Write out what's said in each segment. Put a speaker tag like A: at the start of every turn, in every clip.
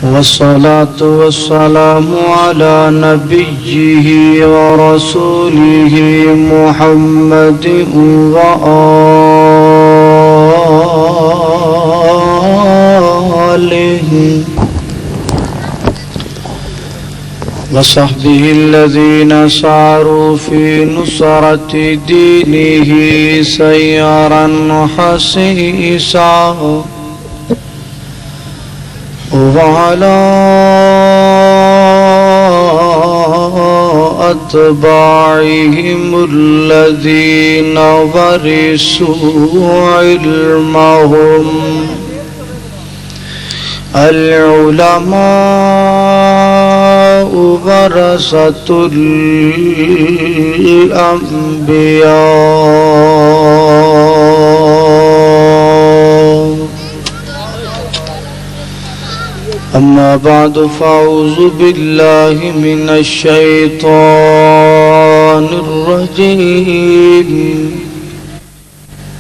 A: والصلاة والسلام على نبيه ورسوله محمد وآله وصحبه الذين ساروا في نصرة دينه سيرا حسيسا وعلى أتباعهم الذين ورثوا علمهم العلماء ورثة الأنبياء أما بعد فأعوذ بالله من الشيطان الرجيم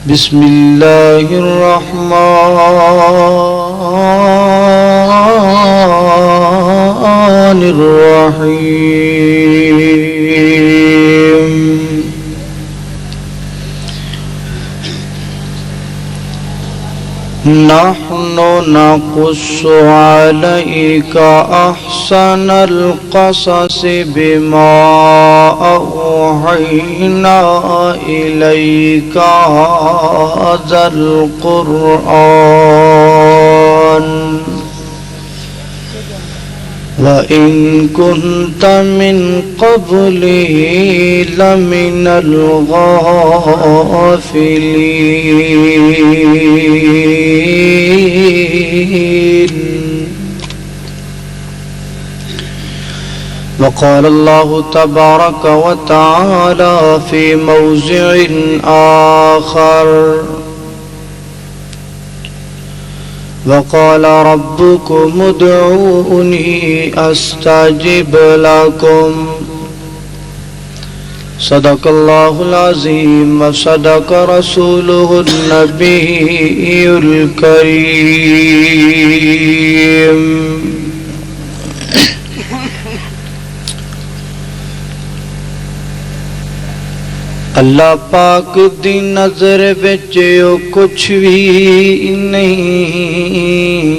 A: بسم الله الرحمن الرحيم نحن نقص عليك أحسن القصص بما أوحينا إليك هذا القرآن وإن كنت من قبله لمن الغافلين وقال الله تبارك وتعالى في موضع آخر وقال ربكم ادعوني أستجب لكم صدق الله العظيم وصدق رسوله النبي الكريم اللہ پاک دی نظر وچ کچھ بھی نہیں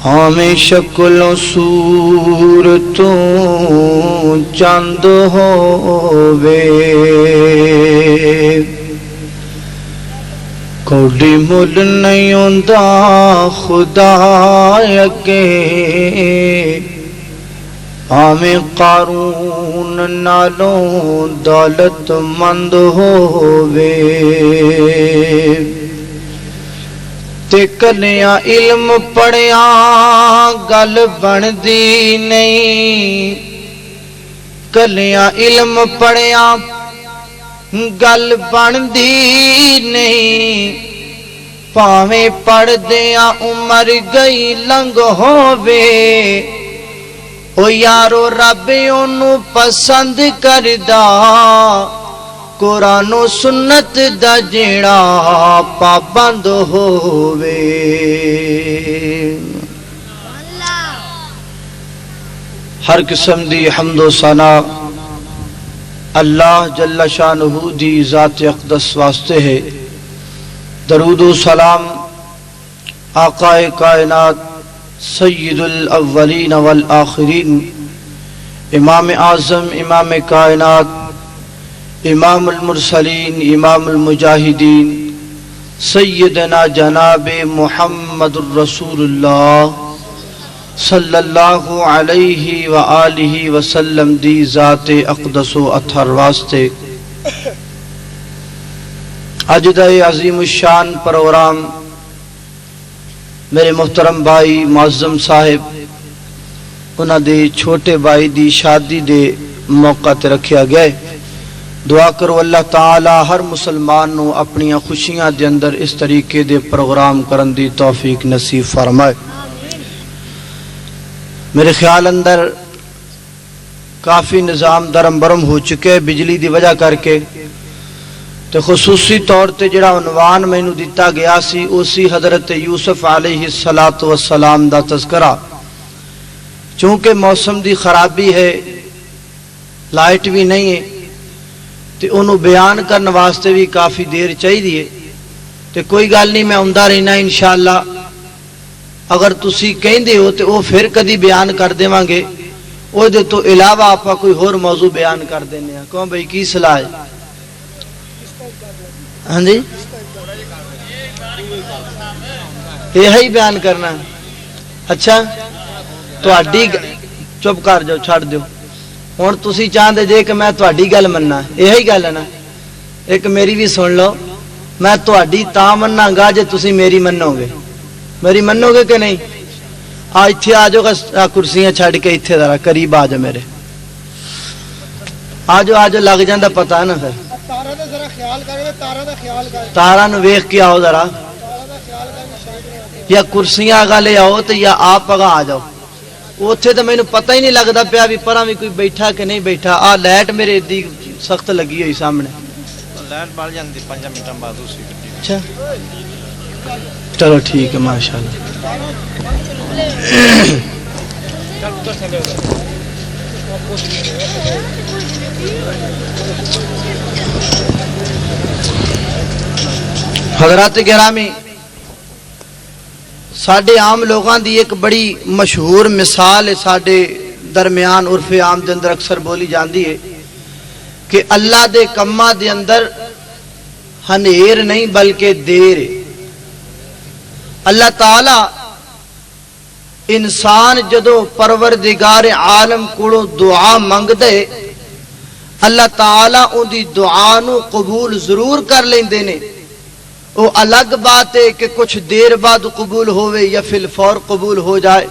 A: ہمیں شکل و صورتوں چند ہووے کوئی مل نہیں ہوندا خدا اگے آمیں قارون نالوں دولت مند ہووے تے کلیاں علم پڑھیاں گل بندی نہیں کلیاں علم پڑھیاں گل بندی نہیں پاویں پڑھ دیاں عمر گئی لنگ ہووے او یارو رب اونوں پسند کردا قرآن و سنت دا جیڑا پابند ہووے ہر قسم دی حمد و ثنا اللہ جل شانہ دی ذات اقدس واسطے ہے درود و سلام آقا کائنات سید الاولین والآخرین امام اعظم امام کائنات امام المرسلین امام المجاہدین سیدنا جناب محمد الرسول اللہ صلی اللہ علیہ وآلہ وسلم دی ذات اقدس و اطہر واسطے اج دا عظیم الشان پروگرام میرے محترم بھائی معظم صاحب انہاں دے چھوٹے بھائی دی شادی دے موقع تے رکھیا گیا ہے دعا کرو اللہ تعالی ہر مسلمان نو اپنی خوشیاں دے اندر اس طریقے دے پروگرام کرن دی توفیق نصیب فرمائے میرے خیال اندر کافی نظام درم برم ہو چکے بجلی دی وجہ کر کے تو خصوصی طور تے جڑا عنوان مینوں دتا گیا سی اسی حضرت یوسف علیہ الصلوۃ والسلام دا تذکرہ. چونکہ موسم دی خرابی ہے، لائٹ بھی نہیں ہے، تے انہوں بیان کرنے واسطے بھی کافی دیر چاہیے. تے کوئی گل نہیں، میں آندا رہنا انشاءاللہ. اگر تسی کہندے ہو تے او پھر کدی بیان کر دیواں گے. او دے تو علاوہ آپا کوئی اور موضوع بیان کر دینے ہیں. کہوں بھئی کی صلاح ہے؟ ہاں جی، یہی بیان کرنا. اچھا تہاڈی چپ کر جاؤ، چھڑ دیو. ہن تسی چاہندے جے کہ میں تہاڈی گل مننا، یہی گل ہے نا. ایک میری بھی سن لو، میں تہاڈی تاں مننا گا جے تسی میری منو گے. میری منو گے کہ نہیں؟ ایتھے آ جاؤ، کرسیاں چھڈ کے ایتھے ذرا قریب آ جاؤ میرے. آ جاؤ لگ جاندا پتہ ہے نا. پھر تارا نو ویکھ کے آؤ ذرا، یا کرسیاں اگا لے آؤ تے یا آپ اگا آ جاؤ. اوتھے تو مینوں پتہ ہی نہیں لگدا پیا بھی پراں بھی کوئی بیٹھا کہ نہیں بیٹھا. آ لائٹ میرے ادی سخت لگی ہوئی سامنے. لائٹ بڑھ جاندی 5 منٹاں بعد اسی. اچھا چلو ٹھیک ہے، ماشاءاللہ. حضرات گرامی، ساڈے عام لوگاں دی ایک بڑی مشہور مثال ہے ساڈے درمیان عرف عام دے اندر اکثر بولی جاندی ہے کہ اللہ دے کماں دے اندر ہنیر نہیں بلکہ دیر ہے. اللہ تعالی انسان جدو پروردگار عالم کو دعا منگ دے، اللہ تعالی ان دی دعا نو قبول ضرور کر لیندے نے. وہ الگ بات ہے کہ کچھ دیر بعد قبول ہوئے یا فی الفور قبول ہو جائے.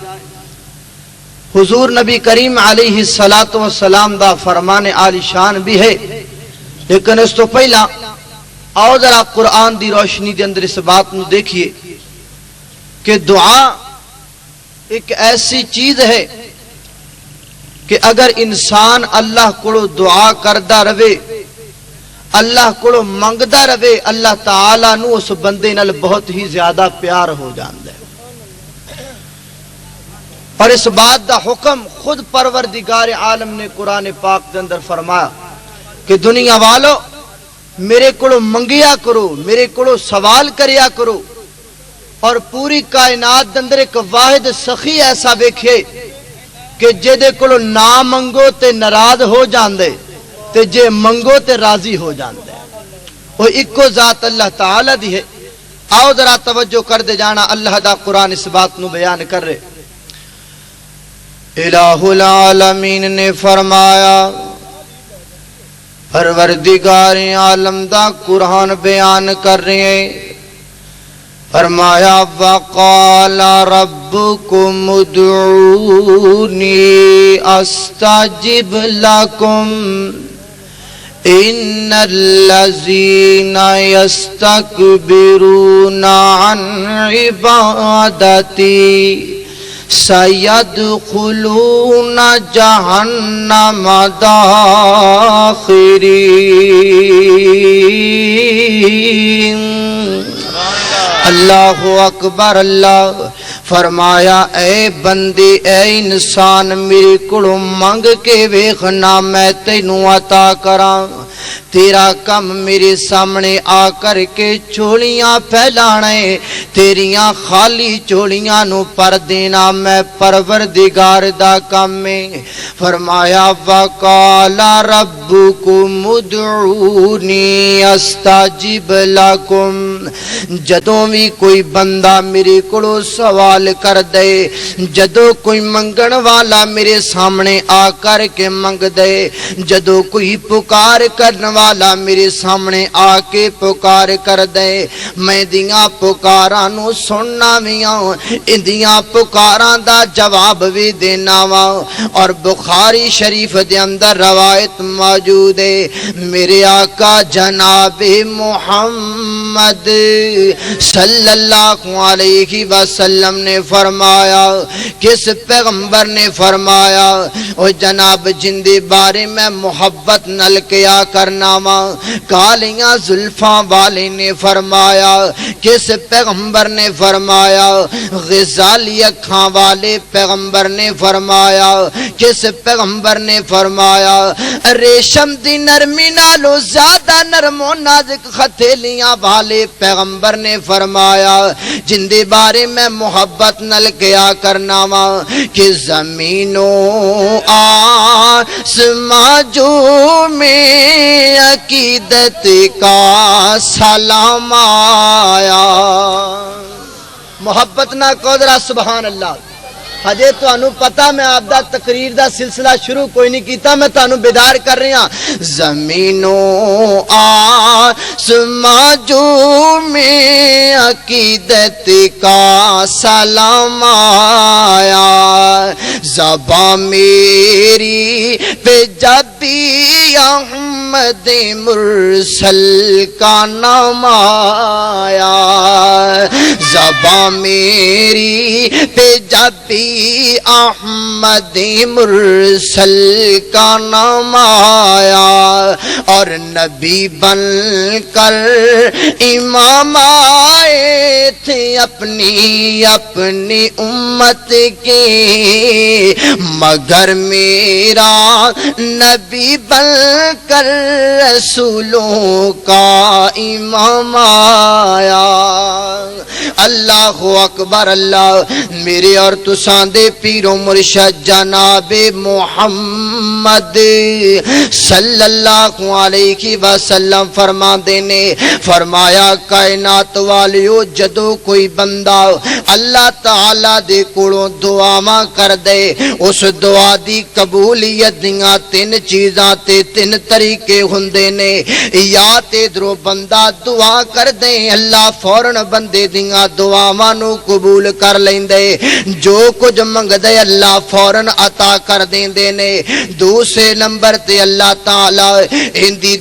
A: حضور نبی کریم علیہ الصلوۃ والسلام دا فرمان عالی شان بھی ہے. لیکن اس تو پہلا آؤ ذرا قرآن دی روشنی دے اندر اس بات نو دیکھیے کہ دعا ایک ایسی چیز ہے کہ اگر انسان اللہ کو دعا کردا رہے، اللہ کو منگدا رہے، اللہ تعالی نو اس بندے نال بہت ہی زیادہ پیار ہو جاندا ہے. اور اس بات دا حکم خود پروردگار عالم نے قرآن پاک دے اندر فرمایا کہ دنیا والو میرے کو منگیا کرو، میرے کو سوال کریا کرو. اور پوری کائنات دے اندر ایک واحد سخی ایسا ویکھے کہ جے دے کو نہ منگو تے ناراض ہو جاندے تے جے منگو تے راضی ہو جاندے. وہ اکو ذات اللہ تعالی دی ہے. آؤ ذرا توجہ کر دے جانا، اللہ دا قرآن اس بات نو بیان کر رہے. الہ العالمین نے فرمایا، پروردگار عالم دا قرآن بیان کر رہے ہیں. فرمایا وقال ربکم ادعونی استجب لکم ان الذین یستکبرون عن عبادتی سیدخلون جہنم داخرین. اللہ اکبر. اللہ فرمایا اے بندے، اے انسان، میرے کو منگ کے ویکھنا، میں تینوں عطا کراں. تیرا کم میرے سامنے آ کر کے چولیاں پھیلانے، تیریاں خالی چولیاں نو پر دینا میں پروردگار دا کم ہے. فرمایا وقال ربکم ادعونی استجب لکم. جدوں بھی کوئی بندہ میرے کو سوال کر دے، جدوں کوئی منگن والا میرے سامنے آ کر کے منگ دے، جدوں کوئی پکار کرن والا میرے سامنے آ کے پکار کر دے، میں دیاں پکاراں نو سننا وی ہاں، اندیاں پکاراں دا جواب بھی دینا وا. اور بخاری شریف دے اندر روایت موجود ہے، میرے آقا جناب محمد صلی اللہ علیہ وسلم نے فرمایا، کس پیغمبر نے فرمایا، او جناب جن دے بارے میں محبت نل کیا کر کرنا وا۔ کالیاں زلفاں والے نے فرمایا، کس پیغمبر نے فرمایا؟ غزالی اکھاں والے پیغمبر نے فرمایا، کس پیغمبر نے فرمایا؟ ریشم دی نرمی نالو زیادہ نرم و نازک ہتھیلیاں والے پیغمبر نے فرمایا، جن دے بارے میں محبت نل کیا کرنا وا کہ زمینوں آسماں جو میں عقیدت کا سلام آیا۔ محبت نہ کو ذرا سبحان اللہ۔ ہجے تانوں پتا میں آپ دا تقریر دا سلسلہ شروع کوئی نہیں کیتا، میں تانوں بیدار کر رہی ہاں۔ زمینوں آسماں جو میں عقیدت کا سلام آیا، زباں میری پہ جب بھی احمد مرسل کا نام آیا، زباں میری پہ جب بھی احمد مرسل کا نام آیا، اور نبی بن کر امام آئے تھے اپنی امت کے، مگر میرا نبی بن کر رسولوں کا امام آیا۔ اللہ اکبر اللہ۔ میرے اور تساں دے پیر و مرشد جناب محمد صلی اللہ علیہ وسلم فرما دینے فرمایا، کائنات والیو جدو کوئی بندہ اللہ تعالی دے کولوں دعاواں کر دے، اس دعا دی قبولیت دیاں تین چیزاں تے تین طریقے ہوندے نے۔ یا تے درو بندہ دعا کر دے، اللہ فوراً بندے دیاں دعاواں نو قبول کر لیندے، جو کچھ منگ دے اللہ فوراً عطا کر دیندے نے۔ دوسرے نمبر تے اللہ تعالی اندی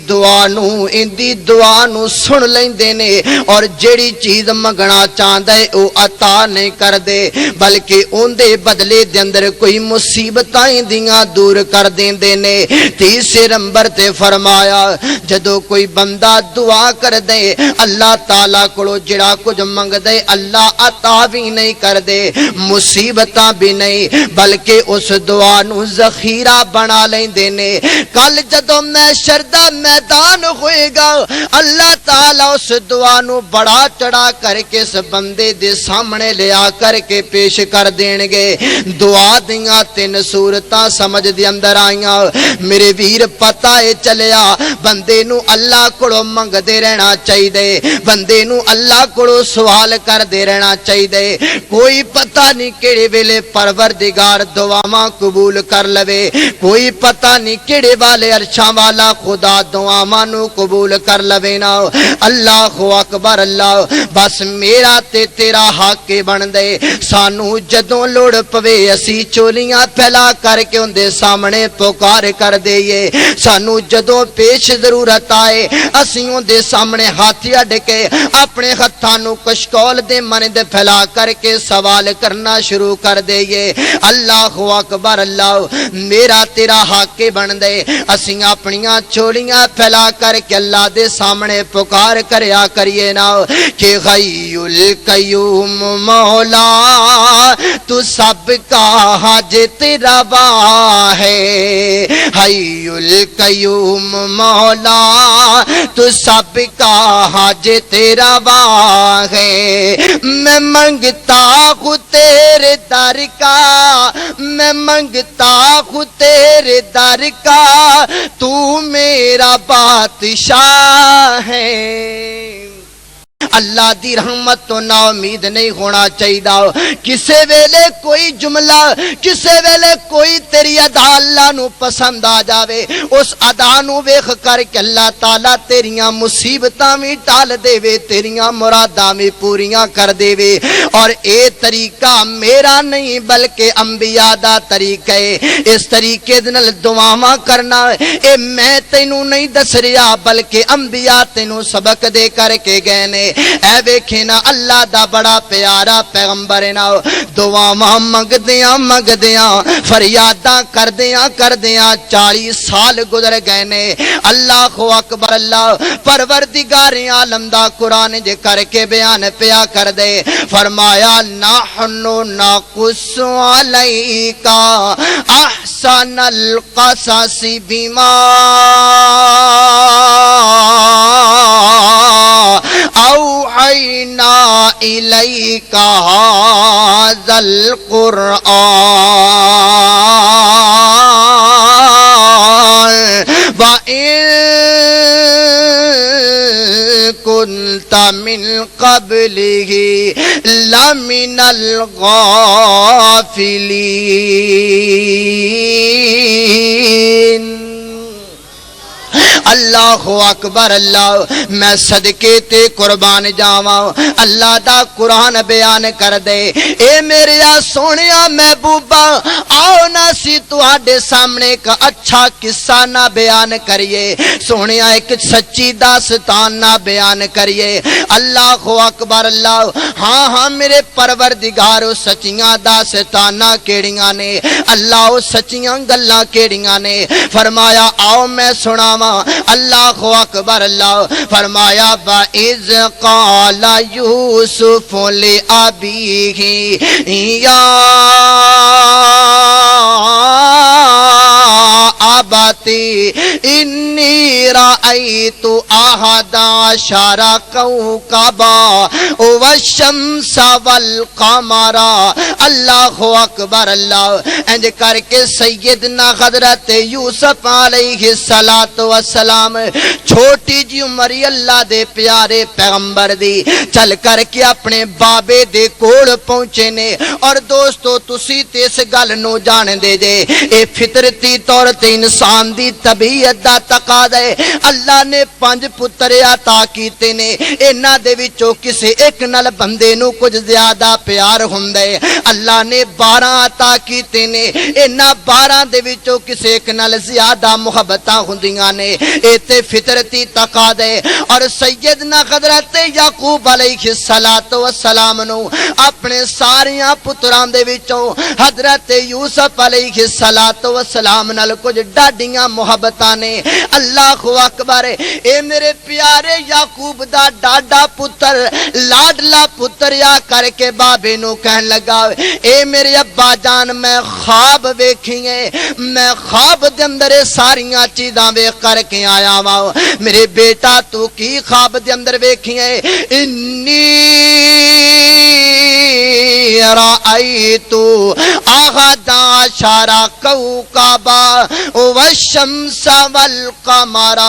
A: دعا نو سن لیندے نے، اور جیڑی چیز منگنا چاہندا ہے او عطا نہیں کر دے، بلکہ اون دے بدلے دے اندر کوئی مصیبتاں دیاں دور کر دیندے نے۔ تیسرے نمبر تے فرمایا، جدو کوئی بندہ دعا کر دے اللہ تعالی کولو جڑا کچھ منگ دے اللہ عطا بھی نہیں کر دے، مصیبتاں بھی نہیں، بلکہ اس دعا نو ذخیرہ بنا لیندے نے۔ کل جدو محشر دا میدان ہوئے گا، اللہ تعالی اس دعا نو بڑا چڑھا کر کے اس بندے دے سامنے لے آ کر کے پیش کر دین گے۔ دعا دیاں تین صورتاں سمجھ دے اندر آئیاں۔ میرے ویر پتہ ہے چلیا، بندے نو اللہ کولو منگ دے رہنا چاہیے، بندے نو اللہ کولو سوال کر دے رہنا چاہیے۔ کوئی پتہ نہیں کیڑے ویلے پروردگار دعاواں قبول کر لوے، کوئی پتہ نہیں کیڑے والے عرشاں والا خدا دعاواں نو قبول کر لوے نا۔ اللہ اکبر اللہ۔ بس میرا تے تیرا حق بن دے، سانو جدوں لوڑ پوے اسی چولیاں پھیلا کر کے ان دے سامنے پکار کر دئیے، سانو جدوں پیش ضرورت آئے اسی ان دے سامنے ہاتھ اڈ کے اپنے ہتھاں نو کشکول دے من دے پھیلا کر کے سوال کرنا شروع کر دئیے۔ اللہ اکبر اللہ۔ میرا تیرا حق بن دے، اسی اپنیاں چولیاں پھیلا کر کے اللہ دے سامنے پکار کریا کریے نا کہ حی القیوم مولا تو سب کا حاجت روا ہے، حی القیوم مولا تو سب کا حاجت روا ہے۔ میں منگتا ہوں تیرے در کا، میں منگتا ہوں تیرے در کا، تو میرا بادشاہ ہے۔ اللہ دی رحمت تو نا امید نہیں ہونا چاہیے۔ کسے ویلے کوئی جملہ، کسے ویلے کوئی تیری ادا اللہ نو پسند آ جاوے، اس ادا نو ویکھ کر کے اللہ تعالیٰ تیریاں مصیبتاں بھی ٹال دے وے، تیریاں مراداں بھی پوریاں کر دے وے۔ اور اے طریقہ میرا نہیں بلکہ انبیاء دا طریقہ ہے۔ اس طریقے دے نال دعاواں کرنا اے میں تینوں نہیں دس رہا بلکہ انبیاء تینوں سبق دے کر کے گئے نے۔
B: اے ویکھے نا اللہ دا بڑا پیارا پیغمبر ہے نا دعاواں منگدیاں فریاداں کردیاں 40 سال گزر گئے نے اللہ اکبر اللہ پروردگار عالم دا قرآن جے کر کے بیان پیا کر دے فرمایا نحنو نقص علیکا احسن القصص بما اوحینا الیکا ھذا القرآن وَإِن كُنْتَ مِنْ قَبْلِهِ لَمِنَ الغافلین اللہ اکبر اللہ میں صدقے تے قربان جاواں اللہ دا قرآن بیان کر دے اے میرے سونیا محبوبا آؤ نہ سی تواڈے سامنے ایک اچھا قصہ نہ بیان کریے سونیا ایک سچی داستان نہ بیان کریے اللہ اکبر اللہ ہاں میرے پروردگار سچیاں داستاناں کیڑیاں نے اللہ سچیاں گلاں کیڑیاں نے فرمایا آؤ میں سناواں اللہ اکبر اللہ فرمایا وَإِذْ قَالَ يُوسُفُ لِأَبِيهِ يَا أَبَتِ إِنِّي رَأَيْتُ أَحَدَ عَشَرَ كَوْكَبًا وَالشَّمْسَ وَالْقَمَرَ اللہ اکبر اللہ انج کر کے سیدنا حضرت یوسف علیہ السلام چھوٹی جی عمری اللہ دے پیارے پیغمبر دی چل کر کے اپنے بابے دے کول پہنچے نے اور دوستو تسی تے اس گل نو جان دے جے اے فطرتی طور تے انسان دی طبیعت دا تقاضا ہے اللہ نے 5 پتر عطا کیتے نے انہاں دے وچوں کسے ایک نال بندے نو کچھ زیادہ پیار ہوندا ہے اللہ نے 12 عطا کیتے نے انہاں 12 دے وچوں کسے ایک نال زیادہ محبتاں ہوندیاں نے اے تے فطرتی تقاضا ہے اور سیدنا حضرت یعقوب علیہ السلام نو اپنے ساریاں پتراں دے وچوں حضرت یوسف علیہ السلام نال کچھ ڈاڈیاں محبتاں نے اللہ اکبر اے میرے پیارے یعقوب دا ڈاڈا پتر لاڈلا پتر یا کر کے بابے نو کہن لگا اے میرے ابا جان میں خواب ویکھیے میں خواب دے اندر ساریاں چیزاں ویکھ کر کے آیا وا میرے بیٹا تو کی خواب دے اندر ویکھیے انی رأیت احد عشر کوكبا والشمس والقمر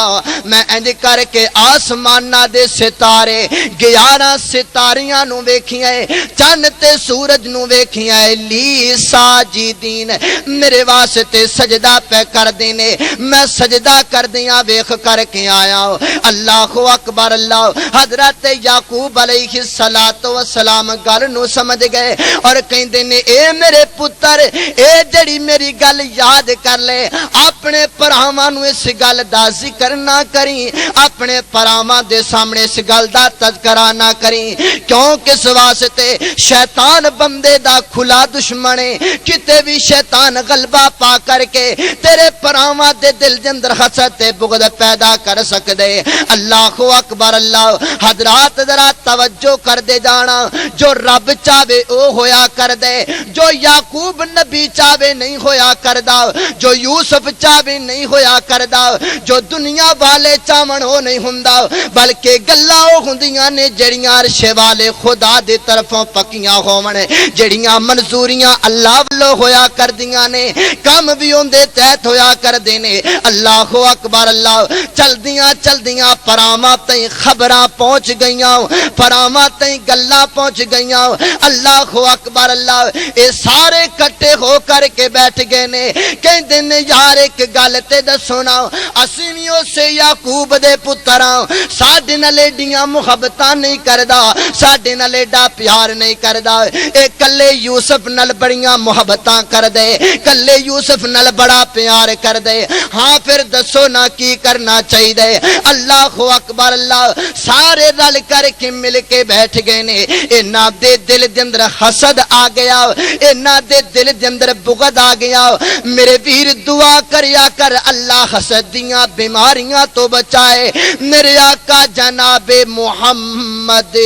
B: میں انج کر کے آسماناں دے ستارے 11 ستاریاں نو ویکھیے چند تے سورج نو ویکھیے لی ساجدین میرے واسطے سجدہ پہ کر دینے میں سجدہ کر دیاں ویکھ کر کے آیا اللہ اکبر اللہ حضرت یعقوب علیہ السلام گل نو سمجھ گئے اور کہندے نے اے میرے پتر اے جڑی میری گل یاد کر لے اپنے پراواں نو اس گل دا ذکر نہ کریں اپنے پراواں دے سامنے اس گل دا تذکرہ نہ کریں کیوں کس واسطے شیطان بندے دا کھلا دشمن ہے کتے بھی شیطان غلبہ پا کر کے تیرے پراواں دے دل دے اندر حسد تے بغض پیدا کر سکدے اللہ اکبر اللہ حضرات ذرا توجہ کر دے جانا جو رب چاہے او ہویا کر دے جو یعقوب نبی چاہے نہیں ہویا کردا جو یوسف چاہے نہیں ہویا کردا جو دنیا والے چاون ہو نہیں ہوندا بلکہ گلاں او ہوندیاں نے جڑیاں عرش والے خدا دی طرفوں پکیاں ہون جڑیاں منظوریاں اللہ والو ہویا کردیاں نے کم بھی ہوندے تحت ہویا کردے نے اللہ اکبر اللہ چلدیاں پراواں تائیں خبراں پہنچ گئیاں پراواں تائیں گلاں پہنچ گئیاں اللہ اکبر اللہ اے سارے کٹے ہو کر کے بیٹھ گئے نے کہندے نے یار ایک گل تے دسو نا اسی وی اسے یعقوب دے پتراں ساڈے نال ایڈیاں محبتاں نہیں کردا ساڈے نال ایڈا پیار نہیں کردا اے کلے یوسف نال بڑیاں محبتاں کر دے کلے یوسف نال بڑا پیار کر دے ہاں پھر دسو نا کی کرنا چاہیے اللہ اکبر اللہ سارے رل کر کے مل کے بیٹھ گئے نے انہاں دے دل دے اندر حسد آ گیا انہاں دے دل دے اندر بغض آ گیا میرے ویر دعا کریا کر اللہ حسد دیاں بیماریاں تو بچائے میرے آقا جناب محمد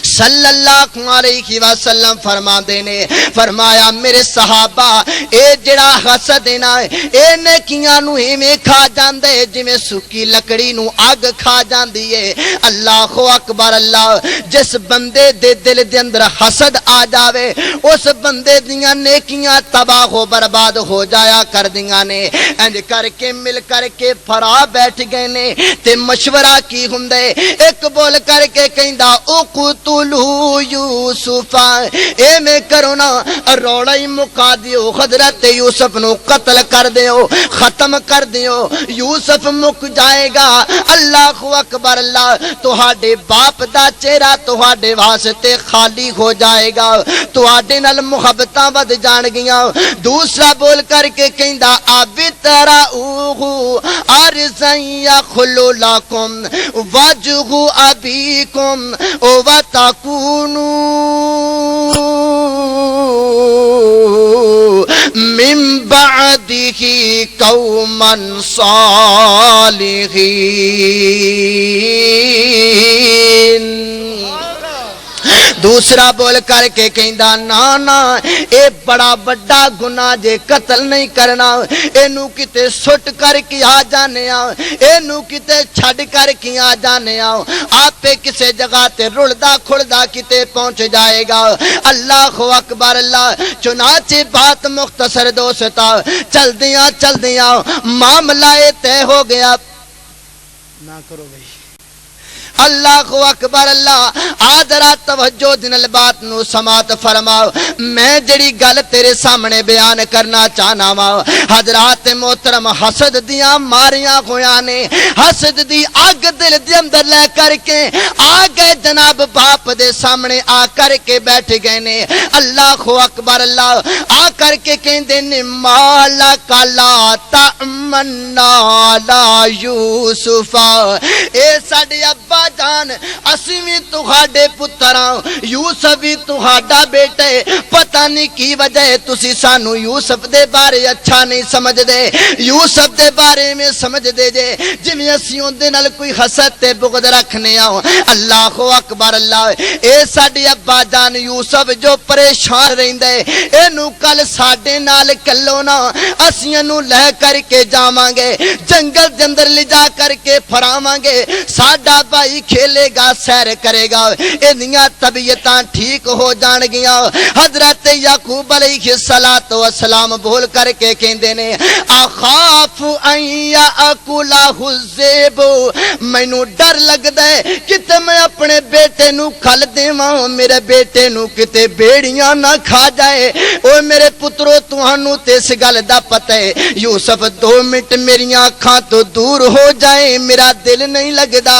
B: صلی اللہ علیہ وسلم فرما دینے فرمایا میرے صحابہ اے جڑا حسد نا اے نیکیاں نو ایویں کھا جاندے جویں سکی لکڑی نو اگ کھا جاندی ہے اللہ اکبر اللہ جس بندے دے دل دے اندر حسد آ جاوے اس بندے دیاں نیکیاں تباہ و برباد ہو جایا کر دیاں نے انج کر کے مل کر کے فرا بیٹھ گئے نے تے مشورہ کی ہوندے ایک بول کر کے کہندا او قتلوا یوسف اے میں کرو نا روڑا ہی مکا دیو حضرت یوسف نو قتل کر دیو ختم کر دیو یوسف مک جائے گا اللہ اکبر اللہ تہاڈے باپ دا چہرہ تہاڈے واسطے خالی ہو جائے گا تہاڈے نال محبتاں ود جان گیاں دوسرا بول کر کے کہندا ابتراؤہ ارزن یخلو لکم وجہ ابیکم وَتَكُونُوا مِن بَعْدِهِ قَوْمًا صَالِحِينَ دوسرا بول کر کے کہندا نا نا اے بڑا بڑا گناہ جے قتل نہیں کرنا اینو کتے سٹ کر کے آ جانے آؤ اینو کتے چھڑ کر کے آ جانے آؤ آپ کسے جگہ تے رلدا کھڑدا کتے پہنچ جائے گا اللہ اکبر اللہ چنانچہ بات مختصر دوستا چل دیاں معاملہ طے ہو گیا نہ کرو بھائی اللہ اکبر اللہ آدرا توجہ دنال بات نو سماعت فرماؤ میں جڑی گل تیرے سامنے بیان کرنا چاہنا وا حضرات محترم حسد دیاں ماریاں ہویاں نے حسد دی اگ دل دے اندر لے کر کے آ گئے جناب باپ دے سامنے آ کر کے بیٹھ گئے نے اللہ اکبر اللہ آ کر کے کہندے نے مالا کلا تمنا لا یوسف اے ساڈے ابا جان اسی بھی تہاڈے پتراں یوسف بھی تہاڈا بیٹے پتہ نہیں کی وجہ تسی سانو یوسف دے بارے اچھا نہیں سمجھ دے یوسف دے بارے میں سمجھ دے جے جویں اسی اون دے نال کوئی حسد تے بغض رکھنے آ اللہ اکبر اللہ اے ساڈے ابا جان یوسف جو پریشان رہندا ہے اینو کل ساڈے نال کلو نا اسی اینو لے کر کے جاواں گے جنگل دے اندر لے جا کر کے پھراواں گے ساڈا بھائی کھیلے گا سیر کرے گا انہیاں طبیعتاں ٹھیک ہو جان گیاں حضرت یعقوب علیہ السلام بول کر کے کہندے نے اخاف ان یاکلہ الذئب مینوں ڈر لگدا ہے کتے میں اپنے بیٹے نو کھل دیواں میرے بیٹے نو کتے بیڑیاں نہ کھا جائے او میرے پترو تہانوں تے اس گل دا پتہ ہے یوسف 2 منٹ میری آنکھاں تو دور ہو جائے میرا دل نہیں لگدا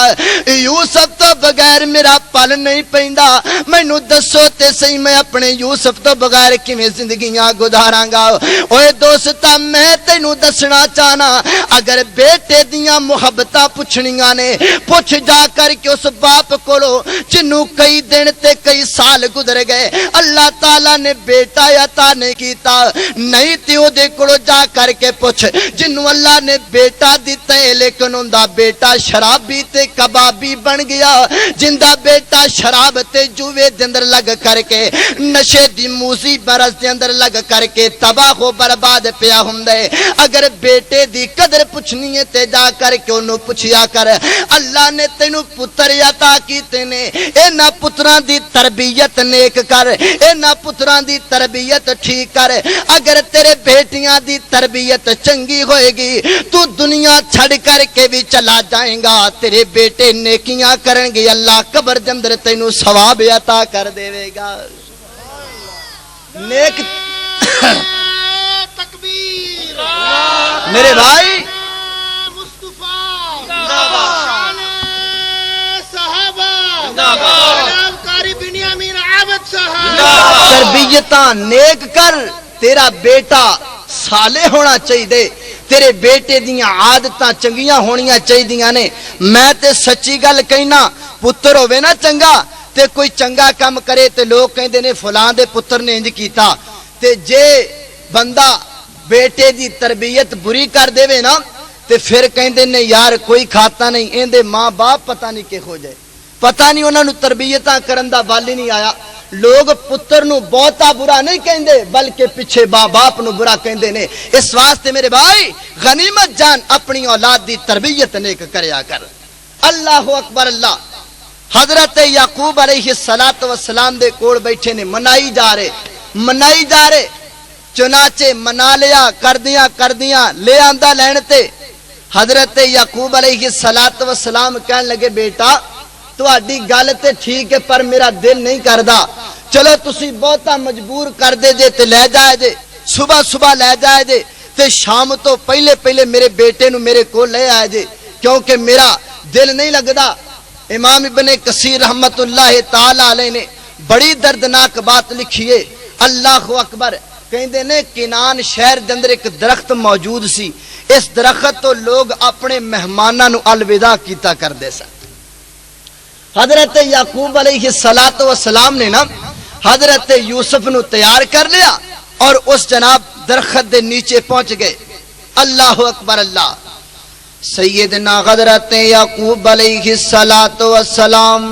B: یوسف تو بغیر میرا پل نہیں پیندا مینوں دسو تے صحیح میں اپنے یوسف تو بغیر کیویں زندگیاں گزاراں گا اوے دوستا میں تینوں دسنا چاہنا اگر بیٹے دیاں محبتاں پوچھنیاں نے پوچھ جا کر کے اس باپ کولو جنوں کئی دن تے کئی سال گزر گئے اللہ تعالی نے بیٹا عطا نہیں کیتا نہیں تے او دے کولو جا کر کے پوچھ جنوں اللہ نے بیٹا دتا ہے لیکن اوندا بیٹا شرابی تے کبابی بن گیا جندہ بیٹا شراب تے جوے دے اندر لگ کر کے نشے دی موزی برس دے اندر لگ کر کے تباہ و برباد پیا ہوندے اگر بیٹے دی قدر پوچھنی ہے تے جا کر کے انہوں پوچھیا کر اللہ نے تینوں پتر عطا کیتے نے اینا پتران دی تربیت نیک کر اینا پتران دی تربیت ٹھیک کر اگر تیرے بیٹیاں دی تربیت چنگی ہوئے گی تو دنیا چھڑ کر کے بھی چلا جائیں گا تیرے بیٹے نیکیاں کریں گے اللہ قبر دے اندر تینوں ثواب عطا کر دے گا نیک تکبیر میرے بھائی تربیتاں نیک کر، تیرا بیٹا صالح ہونا چاہیے، تیرے بیٹے دیاں عادتاں چنگیاں ہونیاں چاہیے نے۔ میں تے سچی گل کہنا، پتر ہوے نا چنگا تے کوئی چنگا کام کرے تے لوگ کہندے نے فلاں دے پتر نے انج کیتا، تے جے بندہ بیٹے دی تربیت بری کر دے نا تے پھر کہندے نے یار کوئی کھاتا نہیں، ایندے ماں باپ پتہ نہیں کہ ہو جائے، پتہ نہیں انہاں نو تربیتاں کرن دا بال ہی نہیں آیا۔ لوگ پتر نو بہتا برا نہیں کہندے بلکہ پیچھے باپ باپ نو برا کہندے نے۔ اس واسطے میرے بھائی غنیمت جان اپنی اولاد دی تربیت نیک کریا کر۔ اللہ اکبر اللہ۔ حضرت یعقوب علیہ السلام دے کول بیٹھے نے، منائی جا رہے، چنانچہ منا لیا، کردیاں لے آندا لین تے حضرت یعقوب علیہ السلام کہن لگے بیٹا تہاڈی گل تے ٹھیک ہے پر میرا دل نہیں کردا، چلو تسی بہتا مجبور کر دے جے تے لے جائے جے، صبح لے جائے جے تے شام تو پہلے میرے بیٹے نو میرے کو لے آئے جے کیونکہ میرا دل نہیں لگدا۔ امام ابن کثیر رحمت اللہ تعالی علیہ نے بڑی دردناک بات لکھی ہے۔ اللہ اکبر۔ کہندے نے کنان شہر دے اندر ایک درخت موجود سی، اس درخت تو لوگ اپنے مہماناں نو الوداع کیتا کردے سن۔ حضرت یعقوب علیہ السلام نے نا حضرت یوسف نو تیار کر لیا اور اس جناب درخت دے نیچے پہنچ گئے۔ اللہ اکبر اللہ۔ سیدنا حضرت یعقوب علیہ السلام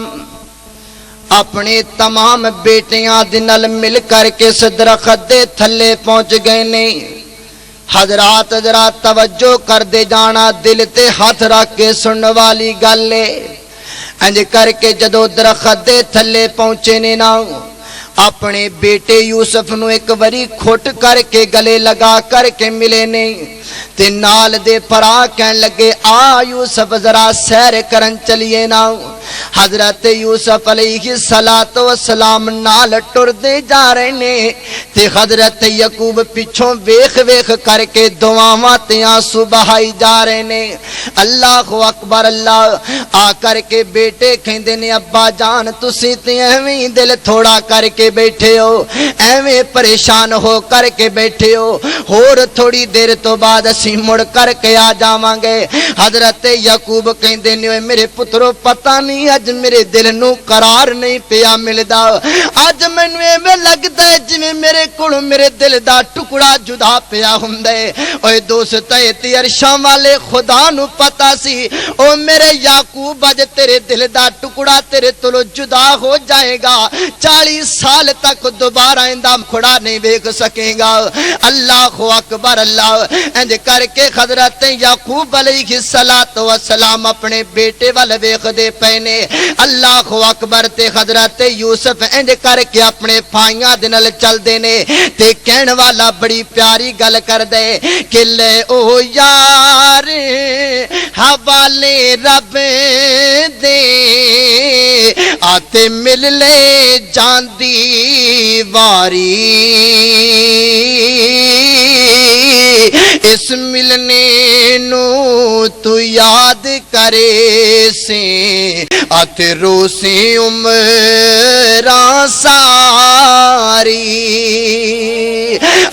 B: اپنے تمام بیٹیاں دے نال مل کر کے اس درخت دے تھلے پہنچ گئے نے۔ حضرات ذرا توجہ کر دے جانا، دل تے ہاتھ رکھ کے سنن والی گل ہے۔ انج کر کے جدو درخت دے تھلے پہنچے نے نا اپنے بیٹے یوسف نو ایک وری کھٹ کر کے گلے لگا کر کے ملے نے تے نال دے پرا کہن لگے آ یوسف ذرا سیر کرن چلیے نا۔ حضرت یوسف علیہ السلام نال ٹر دے جا رہے نے تے حضرت یعقوب پیچھوں ویخ کر کے دعاواں تے آنسو بہائی جا رہے نے۔ اللہ اکبر اللہ۔ آ کر کے بیٹے کہندے نے ابا جان تسی تے ایویں دل تھوڑا کر کے بیٹھے ہو، ایویں پریشان ہو کر کے بیٹھے ہو، اور تھوڑی دیر تو بعد اسی مڑ کر کے آ جاواں گے۔ حضرت یعقوب کہندے نے میرے پترو پتہ نہیں اج میرے دل نو قرار نہیں پیا ملدا، اج مینوں ایویں لگدا ہے جویں میرے کول میرے دل دا ٹکڑا جدا پیا ہوندا ہے۔ اوے دوست تے عرشاں والے خدا نو پتہ سی او میرے یعقوب اج تیرے دل دا ٹکڑا تیرے تولو جدا ہو جائے گا، 40 سال تک دوبارہ ایندا کھڑا نہیں ویکھ سکے گا۔ اللہ اکبر اللہ۔ انج کر کے حضرت یعقوب علیہ السلام اپنے بیٹے ول ویکھدے پے نے۔ اللہ اکبر۔ تے حضرت یوسف انج کر کے اپنے بھائیاں دے نال چلدے نے تے کہن والا بڑی پیاری گل کردے کہ لے او یار حوالے رب دے آتے مل لے جاندی واری، اس ملنے نو تو یاد کرے سے آتے روسی عمران ساری۔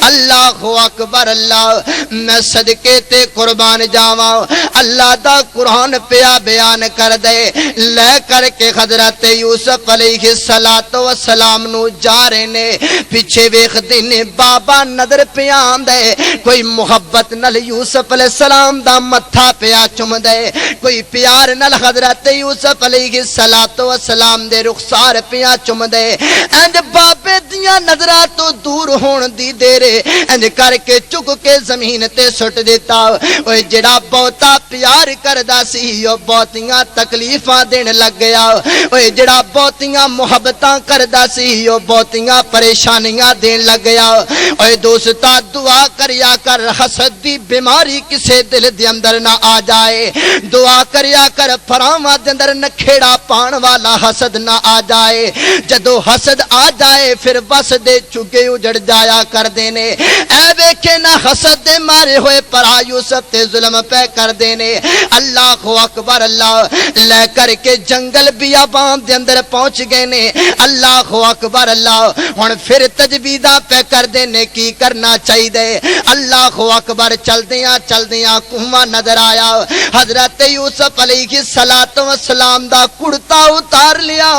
B: اللہ اکبر اللہ۔ میں صدقے تے قربان جاواں، اللہ دا قرآن پیا بیان کر دے لے کر کے حضرت یوسف علیہ السلام نو جا رہے نے، پیچھے ویکھ دینے بابا نظر پیا آندے، کوئی محبت نال یوسف علیہ السلام دا متھا پیا چم دے، کوئی پیار نال حضرت یوسف علیہ السلام دے رخسار پیا چم دے۔ انج بابے دیاں نظراں تو دور ہون دی دیرے انج کر کے چک کے زمین تے سٹ دیتا۔ اوے جڑا بہتا پیار کردا سی او بہتیاں تکلیفاں دین لگ گیا، اوے جڑا بہتیاں محبتاں کردا سی او بہتیاں پریشانیاں دین لگ گیا۔ اوے دوستا دعا کریا کر حسد دی بیماری کسے دل دے اندر نہ آ جائے، دعا کریا کر پراواں دے اندر نکھیڑا پان والا حسد نہ آ جائے، جدو حسد آ جائے پھر بس دے چگے اجڑ جایا کر دینے۔ اے ویکھے نہ حسد دے مارے ہوئے پرا یوسف تے ظلم پہ کر دینے اللہ اکبر اللہ لے کر کے جنگل بیابان دے اندر پہنچ گئے نے اللہ اکبر اللہ ہن پھر تجویداں پہ کر دینے کی کرنا چاہیے اللہ اکبر چلدیاں کنواں نظر آیا حضرت یوسف علیہ السلام دا کرتا اتار لیا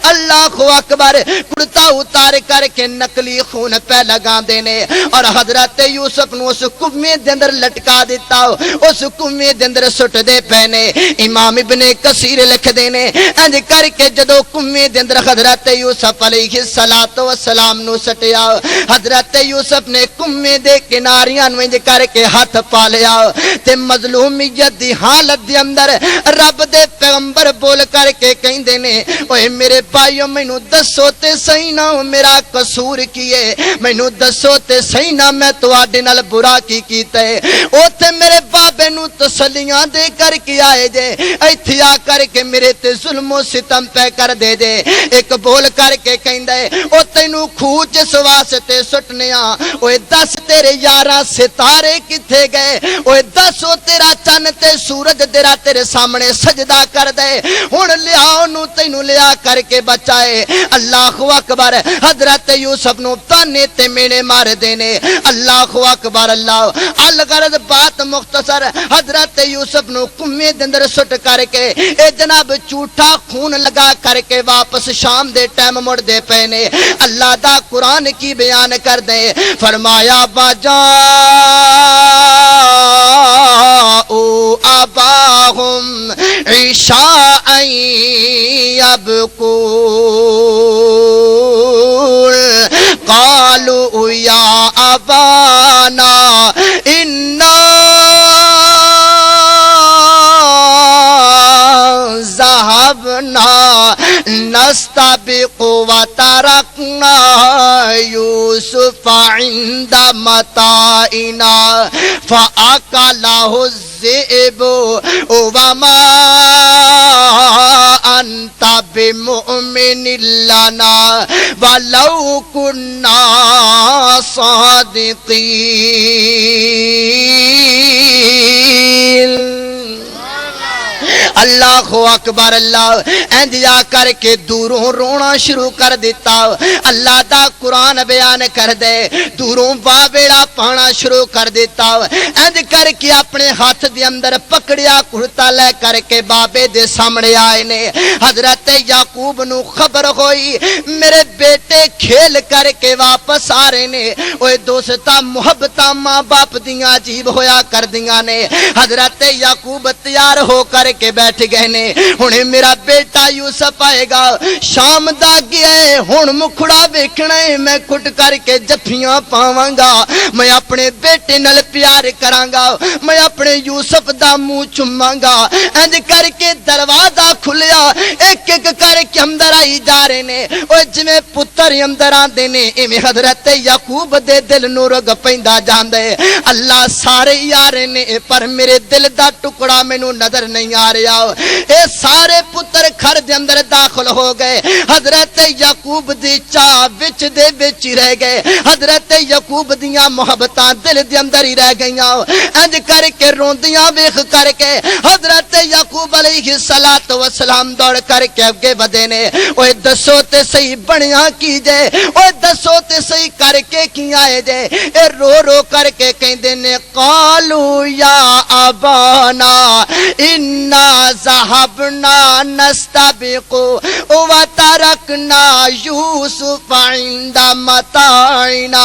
B: اللہ اکبر کرتا اتار کر کے نقلی خون پہ لگا دینے اور حضرت یوسف نو اس کنویں دے اندر لٹکا دیتا اس کنویں دے اندر سٹ دے پینے امام ابن کثیر لکھ دینے انج کر کے جدو کنویں دے اندر حضرت یوسف علیہ السلام نو سٹیا حضرت یوسف نے کنویں دے کناریاں نو انج کر کے ہاتھ پا لیا تے مظلومیت دی حالت دے اندر رب دے پیغمبر بول کر کے کہندے نے اوے میرے بھائیو مینوں دسو تے صحیح نہ میرا قصور کی ہے مینوں دسو تے صحیح نہ میں تواڈے نال برا کی کیتا ہے اوتھے میرے بابے نوں تسلیاں دے کر کے آئے جے ایتھے آ کر کے میرے تے ظلم و ستم پہ کر دے جے ایک بول کر کے کہندا ہے او تینوں کھوہ جس واسطے سٹنیا اوے دس تیرے یاراں ستارے کتھے گئے اوے دس او تیرا چن تے سورج تیرے سامنے سجدہ کر دے ہن لیا اونوں تینوں لیا کر کے بچائے اللہ اکبر حضرت یوسف نو تانے تے مینے مار دینے اللہ اکبر اللہ الغرض بات مختصر حضرت یوسف نو کنویں دے اندر سٹ کر کے اے جناب جھوٹا خون لگا کر کے واپس شام دے ٹائم مڑ دے پینے اللہ دا قرآن کی بیان کر دے فرمایا باجاؤ آباہم عشاء یبکون قالوا یا ابانا انا ذهبنا نستبق وتركنا يوسف عند متاعنا فأكله الذئب وما أنت بمؤمن لنا ولو كنا صادقين اللہ اکبر اللہ اندیا کر کے دوروں رونا شروع کر دیتا اللہ دا قرآن بیان کر دے دوروں باویڑا پانا شروع کر دیتا اند کر کے اپنے ہاتھ دے اندر پکڑیا کرتا لے کر کے بابے دے سامنے آئے نے حضرت یعقوب نو خبر ہوئی میرے بیٹے کھیل کر کے واپس آ رہے نے اوے دوستا محبتاں ماں باپ دیاں عجیب ہویا کر دیاں نے حضرت یعقوب تیار ہو کر کے بیٹھ گئے نے ہنے میرا بیٹا یوسف آئے گا شام دا گیا ہے ہن مکھڑا ویکھنا ہے میں کھٹ کر کے جفیاں پاواں گا میں اپنے بیٹے نال پیار کراں گا میں اپنے یوسف دا منہ چوماں گا انج کر کے دروازہ کھلیا ایک ایک کر کے اندر آئی جا رہے نے او جویں پتر اندر آندے نے ایویں حضرت یعقوب دے دل نوں رگ پیندا جاندا ہے اللہ سارے یارے نے پر میرے دل دا ٹکڑا مینوں نظر نہیں آ رہا اے سارے پتر گھر دے اندر داخل ہو گئے حضرت یعقوب دی چاہ وچ دے وچ رہ گئے حضرت یعقوب دیاں محبتاں دل دے اندر ہی رہ گئیاں انج کر کے روندیاں ویکھ کر کے حضرت یعقوب علیہ السلام دوڑ کر کے اگے ودے نے اوے دسو تے صحیح بنیا کی جے اوے دسو تے صحیح کر کے کی آئے جے اے رو رو کر کے کہندے نے قالو یا ابانا انا ذهبنا نستبق وتركنا يوسف عند متاعنا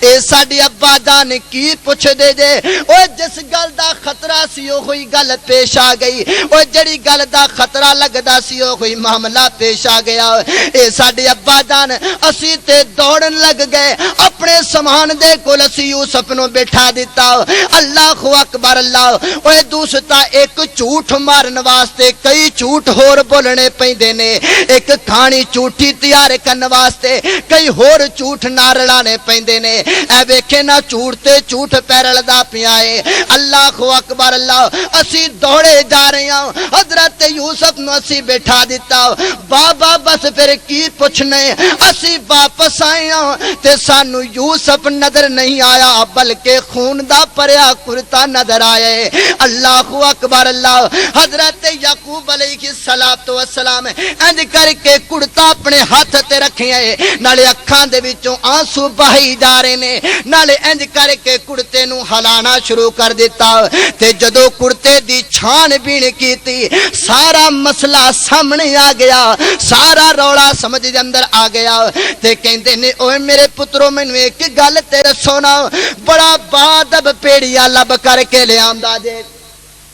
B: اے ساڈے ابا جان کی پوچھ دے جے او جس گل دا خطرہ سی او ہوئی گل پیش آ گئی او جڑی گل دا خطرہ لگدا سی او ہوئی معاملہ پیش آ گیا اے ساڈے ابا جان اسی تے دوڑن لگ گئے اپنے سامان دے کول اسی یوسف نو بٹھا دیتا اللہ اکبر اللہ او دوستا ایک جھوٹ مارن واسطے کئی جھوٹ ہور بولنے پیندے نے ایک کہانی جھوٹی تیار کرن واسطے کئی ہور جھوٹ نہ رلانے پیندے نے اے ویکھے نہ جھوٹ تے جھوٹ پہ رلدا پیا ہے اللہ اکبر اللہ اسی دوڑے جا رہے ہاں حضرت یوسف نو اسی بیٹھا دیتا بابا بس پھر کی پوچھنے اسی واپس آئے ہاں تے سانو یوسف نظر نہیں آیا بلکہ خون دا پریا کرتا نظر آیا ہے اللہ اکبر اللہ حضرت یعقوب علیہ السلام انج کر کے کرتا اپنے ہاتھ تے رکھے ہیں نالے اکھاں دے وچوں آنسو بہائی جا رہے نے نالے انج کر کے کرتے نو ہلانا شروع کر دیتا تے جدو کرتے دی چھان بین کیتی سارا مسئلہ سامنے آ گیا سارا روڑا سمجھ دے اندر آ گیا تے کہندے نے اوے میرے پترو مینوں ایک گل تے سونا بڑا بادب پیڑیا لب کر کے لے آندا جے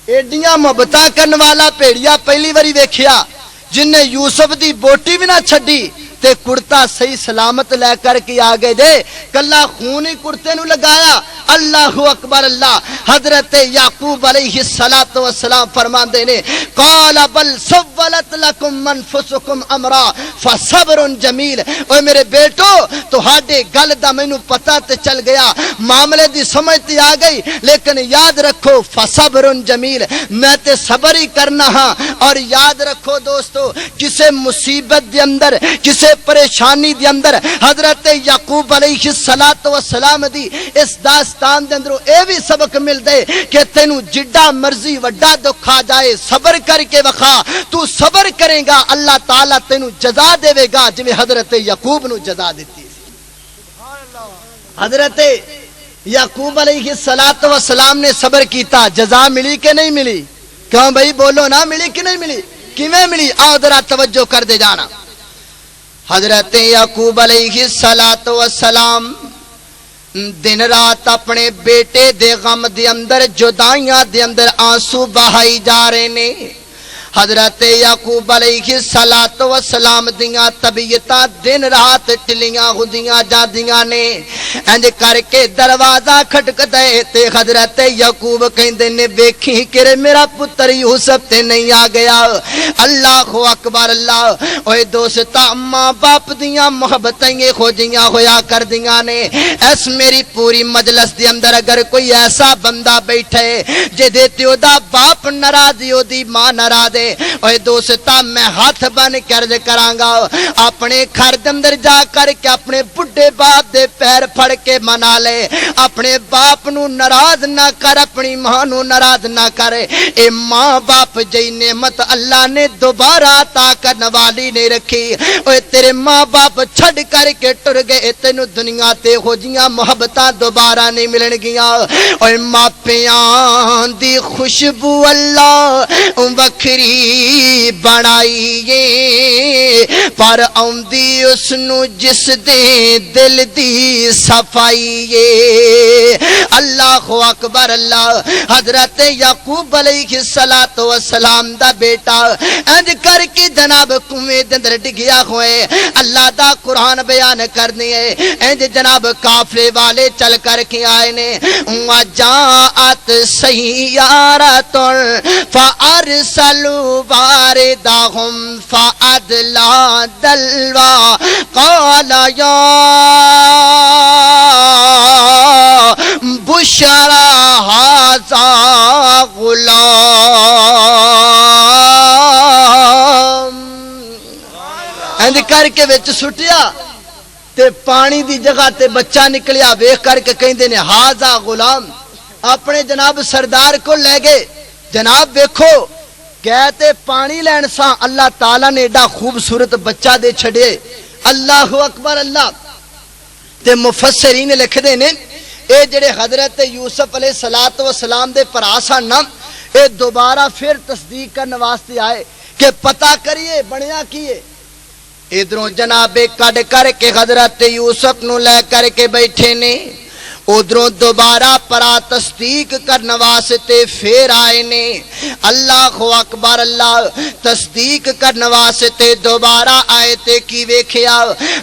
B: ایڈیاں محبتاں کرن والا پیڑیا پہلی واری ویکھیا جن نے یوسف دی بوٹی بھی نہ چھڈی تے کرتا صحیح سلامت لے کر کے آگے دے کلا خون ہی کرتے نو لگایا اللہ اکبر اللہ حضرت یعقوب علیہ السلام فرماندے نے قال بل سولت لکم انفسکم امرا فصبر جمیل اوے میرے بیٹو تہاڈے گل دا مینوں پتہ تے چل گیا معاملے دی سمجھ تے آ گئی لیکن یاد رکھو فصبر جمیل میں تے صبر ہی کرنا ہاں اور یاد رکھو دوستو کسے مصیبت دے اندر کسے پریشانی دے اندر حضرت یعقوب علیہ السلام دی اس داستان دے اندر اے بھی سبق مل دے کہ تینوں جڈا مرضی وڈا دکھ آ جائے صبر کر کے وکھا تو صبر کرے گا اللہ تعالیٰ تینوں جزا دے گا جویں حضرت یعقوب نو جزا دیتی حضرت یعقوب علیہ السلام نے صبر کیتا جزا ملی کہ نہیں ملی کیوں بھائی بولو نا ملی کہ نہیں ملی کیویں ملی آؤ ذرا توجہ کر دے جانا حضرت یعقوب علیہ السلام دن رات اپنے بیٹے دے غم دے اندر جدائیاں دے اندر آنسو بہائی جا رہے نے حضرت یعقوب علیہ السلام دیاں طبیعتاں دن رات ٹلیاں ہوندیاں جاندیاں نے انج کر کے دروازہ کھٹکدا اے تے حضرت یعقوب کہندے نے ویکھی کہ میرا پتر یوسف تے نہیں آ گیا اللہ اکبر اللہ اوے دوستا ماں باپ دیاں محبتاں ہو جیاں ہویا کردیاں نے اس میری پوری مجلس دے اندر اگر کوئی ایسا بندہ بیٹھے جے دے تے او دا باپ ناراض او دی ماں ناراض اوے دوستا میں ہاتھ بن کر کراں گا اپنے گھر دے اندر جا کر کے اپنے بڈھے باپ دے پیر پھڑ کے منا لے اپنے باپ نو ناراض نہ کر اپنی ماں نو ناراض نہ کر اے ماں باپ جئی نعمت اللہ نے دوبارہ عطا کرن والی نہیں رکھی اوے تیرے ماں باپ چھڈ کر کے ٹر گئے تینوں دنیا تے ہو جیاں محبتاں دوبارہ نہیں ملن گیاں اوے ماپیاں دی خوشبو اللہ وکھری بنائیے پر آؤندی اس نو جس دے دل دی صفائیے اللہ اکبر اللہ حضرت یعقوب علیہ السلام دا بیٹا انج کر کے جناب کنویں دے اندر ڈگیا ہوئے اللہ دا قرآن بیان کرنے انج جناب قافلے والے چل کر کے آئے نے وجاءت سیارۃ فارسلوا واردہم فادلا دلوا قال یا بشرا ھذا غلام اند کر کے وچ سٹیا تے پانی دی جگہ تے بچہ نکلیا ویکھ کر کے کہندے نے ھذا غلام اپنے جناب سردار کو لے گئے جناب دیکھو کہتے پانی لین سا اللہ تعالیٰ نے ایڈا خوبصورت بچہ دے چھڑے اللہ اکبر اللہ تے مفسرین لکھ دے نے اے جڑے حضرت یوسف علیہ السلام دے پراسان نا اے دوبارہ پھر تصدیق کرنے واسطے آئے کہ پتہ کریے بنیا کیے ادھروں جناب کڈ کر کے حضرت یوسف نو لے کر کے بیٹھے نے ادھروں دوبارہ پرا تصدیق کرنے واسطے پھر آئے نے اللہ اکبر اللہ تصدیق کرنے واسطے دوبارہ آئے تے کی ویکھیا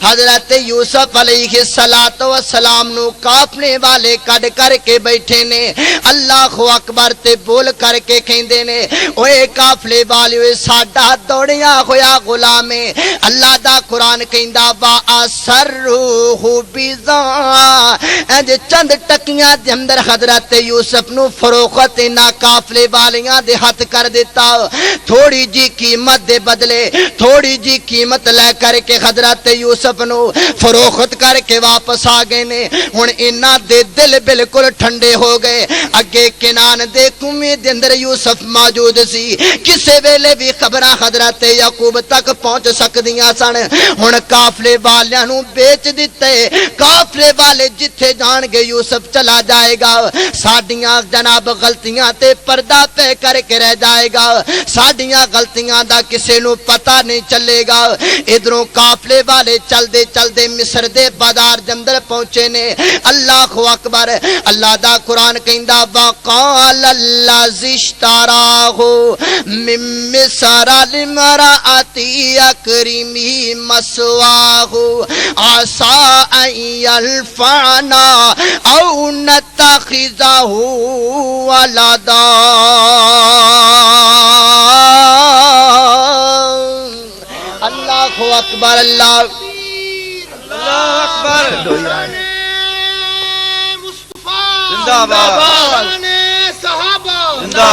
B: حضرت یوسف علیہ السلام نو قافلے والے کڈ کر کے بیٹھے نے اللہ اکبر تے بول کر کے کہندے نے اوے قافلے والے ساڈا دوڑیا ہویا غلام ہے اللہ دا قرآن کہندا وا اسرہ بذا اج چند ٹکیاں دے اندر حضرت یوسف نو فروخت نہ قافلے والیاں دے ہاتھ کر دیتا تھوڑی جی قیمت دے بدلے تھوڑی جی قیمت لے کر کے حضرت یوسف نو فروخت کر کے واپس آ گئے نے ہن انہاں دے دل بالکل ٹھنڈے ہو گئے اگے کنان دے کنویں دے اندر یوسف موجود سی کسے ویلے بھی خبراں حضرت یعقوب تک پہنچ سکدیاں سن ہن قافلے والیاں نو بیچ دتے قافلے والے جتھے جان گے یوسف چلا جائے گا ساڈیاں جناب غلطیاں تے پردہ پہ کر کے رہ جائے گا ساڈیاں غلطیاں دا کسے نو پتہ نہیں چلے گا ادھروں قافلے والے چل دے مصر دے بازار دے اندر پہنچے نے اللہ اکبر اللہ دا قرآن کہندا وقال الذی اشتراہ من مصر لامرأتی اکرمی مثواہ عسى ان ينفعنا او نتخذہ ولدا اللہ اکبر اللہ
A: اکبر زندہ باد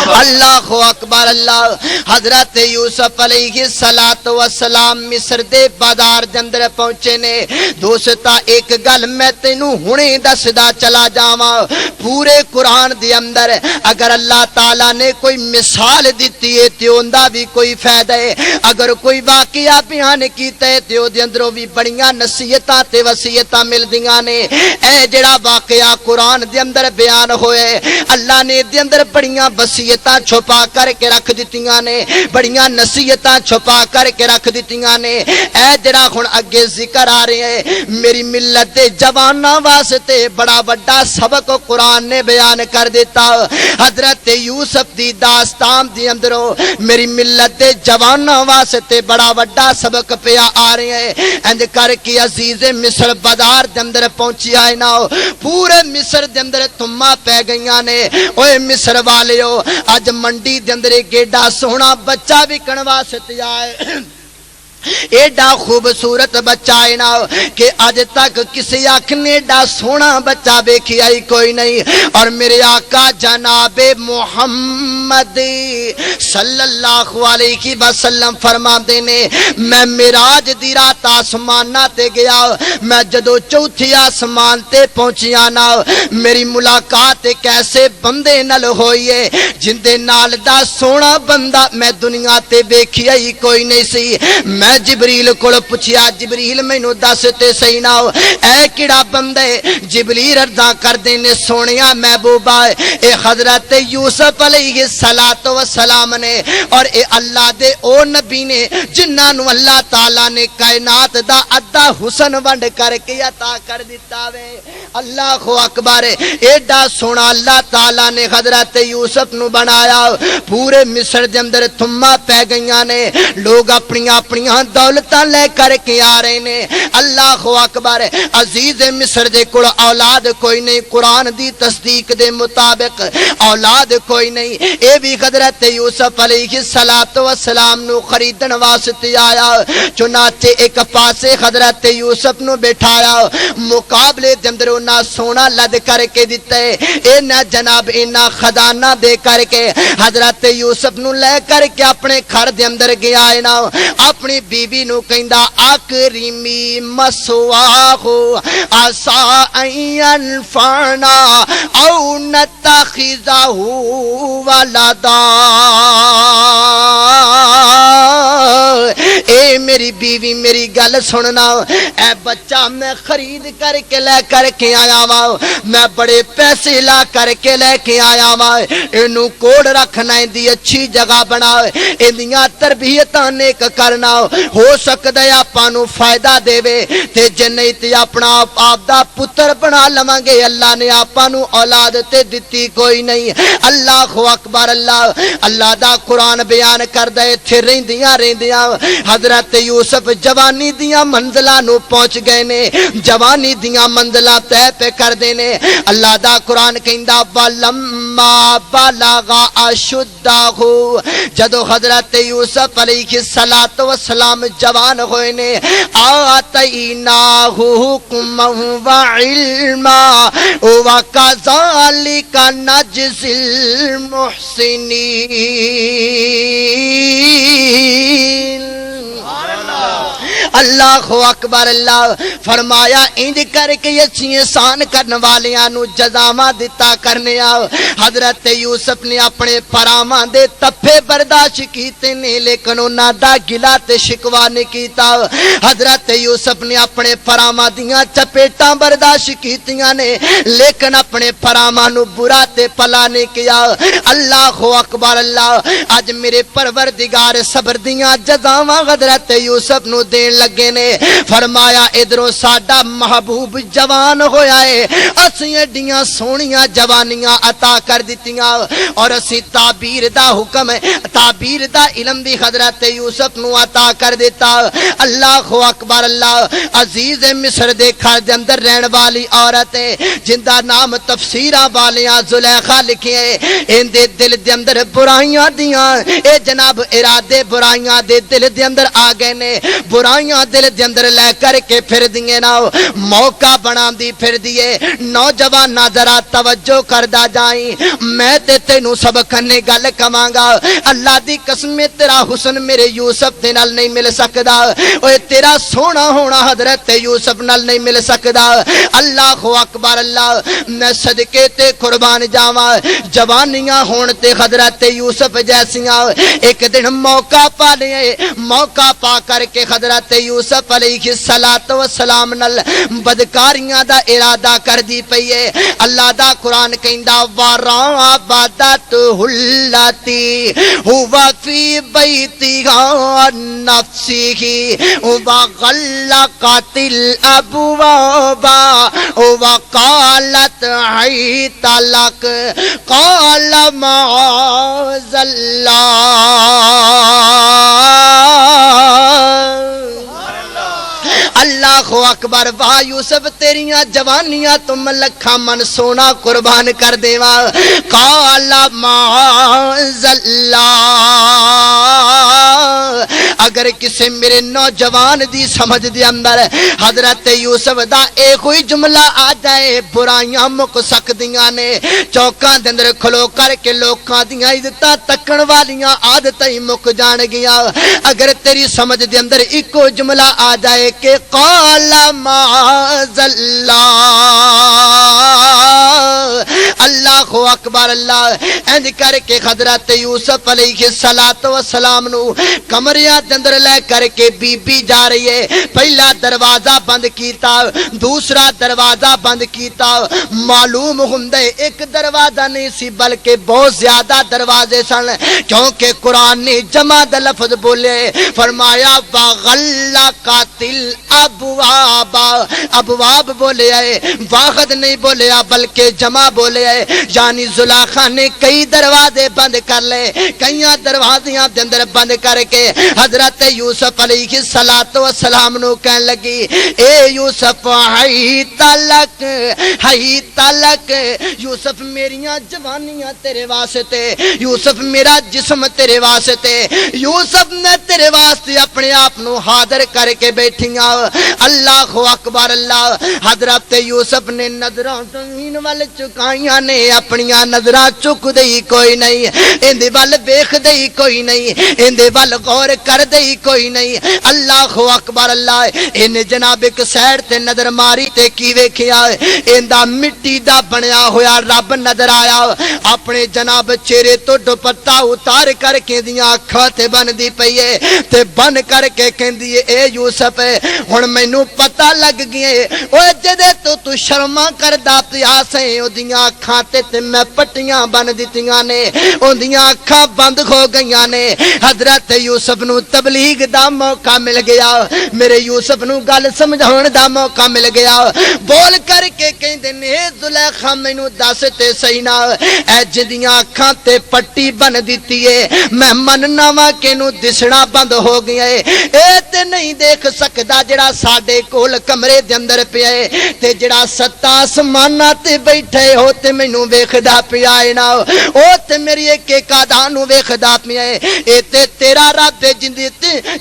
B: اللہ اکبر اللہ حضرت یوسف علیہ السلام مصر دے بازار دے اندر پہنچے نے دوستا ایک گل میں تینوں ہنے دسدا چلا جاواں پورے قرآن دے اندر اگر اللہ تعالی نے کوئی مثال دتی ہے تے اوندا بھی کوئی فائدہ ہے اگر کوئی واقعہ بیان کیتا ہے تے او دے اندروں بھی بڑیاں نصیحتاں تے وصیتاں ملدیاں نے اے جڑا واقعہ قرآن دے اندر بیان ہوئے اللہ نے دے اندر بڑیاں وصیتاں چھپا کر کے رکھ دتیاں نے بڑیاں نصیحتاں چھپا کر کے رکھ دتیاں نے اے جڑا ہن اگے ذکر آ رہے ہیں میری ملت دے جواناں واسطے بڑا بڑا سبق قرآن نے بیان کر دیتا حضرت یوسف دی داستان دی اندروں میری ملت دے جواناں واسطے بڑا بڑا سبق پیا آ رہے ہیں انج کر کے عزیز مصر بازار دے اندر پہنچی آئے نا پورے مصر دے اندر تھما پہ گئیاں نے اوے مصر والیو اج منڈی دے اندر گیڈا سونا بچہ وکن واسطے آئے ایڈا خوبصورت بچہ ہے نا کہ آج تک کسی آنکھ نے ایڈا سونا بچہ بیکھی آئی کوئی نہیں اور میرے آقا جناب محمد صلی اللہ علیہ وسلم فرما دینے میں معراج دی رات آسمانہ تے گیا میں جدو چوتھی آسمان تے پہنچیا نا میری ملاقات ایک ایسے بندے نال ہوئی ہے جن دے نال دا سونا بندہ میں دنیا تے بیکھی آئی کوئی نہیں سی میں جبریل کو پوچھیا جبریل مینوں دس تے صحیح نہ اے کیڑا بندہ ہے جبریل عرضاں کر دینے سونیا محبوبہ اے حضرت یوسف علیہ السلام نے اور اے اللہ دے او نبی نے جنہاں نو اللہ تعالی نے کائنات دا ادا حسن ونڈ کر کے عطا کر دیتا وے اللہ اکبر ایڈا سونا اللہ تعالی نے حضرت یوسف نو بنایا پورے مصر دے اندر تھما پہ گئیاں نے لوگ اپنی دولتاں لے کر کے آ رہے نے اللہ اکبر عزیز مصر دے کول اولاد کوئی نہیں قرآن دی تصدیق دے مطابق اولاد کوئی نہیں اے بھی حضرت یوسف علیہ السلام نو خریدن واسطے آیا چنانچہ ایک پاسے حضرت یوسف نو بٹھایا مقابلے دے اندر انہاں سونا لد کر کے دیتا ہے اینا جناب اینا خزانہ دے کر کے حضرت یوسف نو لے کر کے اپنے گھر دے اندر گیا ہے نا اپنی بیوی نو کہندا اکرمی مسواہ عسى ان ينفعنا او نتخذہ ولدا اے میری بیوی میری گل سننا اے بچہ میں خرید کر کے لے کر کے آیا وا میں بڑے پیسے لا کر کے لے کے آیا وا اینو کوڑ رکھنا دی اچھی جگہ بنا ایندیاں تربیتاں نیک کرنا ہو سکدا ہے آپاں نو فائدہ دیوے تے جے نہیں تے اپنا آپ دا پتر بنا لواں گے اللہ نے آپاں نو اولاد تے دتی کوئی نہیں اللہ اکبر اللہ اللہ دا قرآن بیان کردا ہے ایتھے رہندیاں حضرت یوسف جوانی دیاں منزلاں نو پہنچ گئے نے جوانی دیاں منزلاں طے پہ کر دے نے اللہ دا قرآن کہندا ولما بلغ اشدہ جدو حضرت یوسف علیہ السلام جوان ہوئے نے آتیناہ حکما وعلما وکذالک نجزی المحسنین اللہ اکبر اللہ فرمایا انج کر کے اچھی احسان کرنے والیاں نو جزاواں دتا کرنے آ حضرت یوسف نے اپنے پراواں دے تپے برداشت کیتے نے لیکن انہاں دا گلا تے شکوا نہیں کیتا حضرت یوسف نے اپنے پراواں دیاں چپیٹاں برداشت کیتیاں نے لیکن اپنے پراواں نو برا تے پلا نہیں کیا اللہ اکبر اللہ اج میرے پروردگار صبر دیاں جزاواں حضرت یوسف نو دین لگے نے فرمایا ادھروں ساڈا محبوب جوان ہویا ہے اسی ایڈیاں سونیاں جوانیاں عطا کر دتیاں اور اسی تعبیر دا حکم تعبیر دا علم بھی حضرت یوسف نو عطا کر دیتا اللہ اکبر اللہ عزیز مصر دے گھر دے اندر رہن والی عورت ہے جن دا نام تفسیراں والیاں زلیخا لکھے ان دے دل دے اندر برائیاں دیاں اے جناب ارادے برائیاں دے دل دے اندر آ گئے نے برائیاں دل دے اندر لے کر کے پھر دیئے نا موقع بنا دی پھر دیئے نوجوان ذرا توجہ کردہ جائیں میں تے تینوں سب کنے گل کمانگا اللہ دی قسم تیرا حسن میرے یوسف دے نال نہیں مل سکدا اوے تیرا سونا ہونا حضرت یوسف نال نہیں مل سکدا اللہ اکبر اللہ میں صدقے تے قربان جاواں جوانیاں ہون تے حضرت یوسف جیسیاں ایک دن موقع پا لے موقع پا کر کے حضرت یوسف علیہ السلام نل بدکاریاں دا ارادہ کر دی پئیے اللہ دا قرآن کہندا وراودت اللاتی ہوا فی بیتہا نفسہ وغلقت الابواب وقالت حیت لک قال معاذ اللہ اکبر واہ یوسف تیریاں جوانیاں تم لکھا من سونا قربان کر دیواں قال معاذ اللہ اگر کسی میرے نوجوان دی سمجھ دے اندر حضرت یوسف دا ایک ہوئی جملہ آ جائے برائیاں مک سکدیاں نے چوکاں دے اندر کھلو کر کے لوکاں دیاں عزتاں تکن والیاں عادتاں ہی مک جان گیاں اگر تیری سمجھ دے اندر ایکو جملہ آ جائے کہ قال معاذ اللہ اللہ اکبر اللہ انج کر کے حضرت یوسف علیہ السلام نو کمریاں دے اندر لے کر کے بی بی جا رہی ہے پہلا دروازہ بند کیتا دوسرا دروازہ بند کیتا معلوم ہوندے ایک دروازہ نہیں سی بلکہ بہت زیادہ دروازے سن کیونکہ قرآن نے جمع دا لفظ بولے فرمایا وغلقت الابواب ابواب بولے آئے واحد نہیں بولے بلکہ جمع بولے آئے یعنی زلیخا نے کئی دروازے بند کر لے کئی دروازیاں دے اندر بند کر کے حضرت یوسف علیہ السلام نو کہن لگی اے یوسف حیت لک یوسف میریاں جوانیاں تیرے واسطے یوسف میرا جسم تیرے واسطے یوسف نے تیرے واسطے اپنے آپ نو حاضر کر کے بیٹھیاں اللہ اکبر اللہ حضرت یوسف نے نظراں زمین وال چکائیاں نے اپنیاں نظراں چک دئی کوئی نہیں اندے وال ویکھ دئی کوئی نہیں اندے وال غور کر دئی کوئی نہیں اللہ اکبر اللہ ان جناب ایک سائڈ تے نظر ماری تے کی ویکھیا ایندا مٹی دا بنیا ہویا رب نظر آیا اپنے جناب چہرے تو دوپٹہ اتار کر کے دیاں اکھاں تے بن دی پئی تے بن کر کے کہندی اے یوسف ہن مینوں پتہ لگ گیا اوے جدے تو شرما کردا پیا سے اودیاں اکھاں تے تے میں پٹیاں بن دتیاں نے اوندیاں اکھاں بند ہو گئیاں نے حضرت یوسف نو تبلیغ دا موقع مل گیا میرے یوسف نو گل سمجھاون دا موقع مل گیا بول کر کے کہندے نے زلیخا مینوں دس تے صحیح نا اے جدیاں اکھاں تے پٹی بن دتی ہے میں مننا وا کہ نو دسنا بند ہو گیا ہے اے تے نہیں دیکھ سکدا جڑا ساڈے کول کمرے دے اندر پیا ہے تے جڑا ستا آسماناں تے بیٹھے ہو تے مینوں ویکھدا پیا ہے نا او تے میری ایک ایک ادا نو ویکھدا پیا ہے اے تے تیرا رب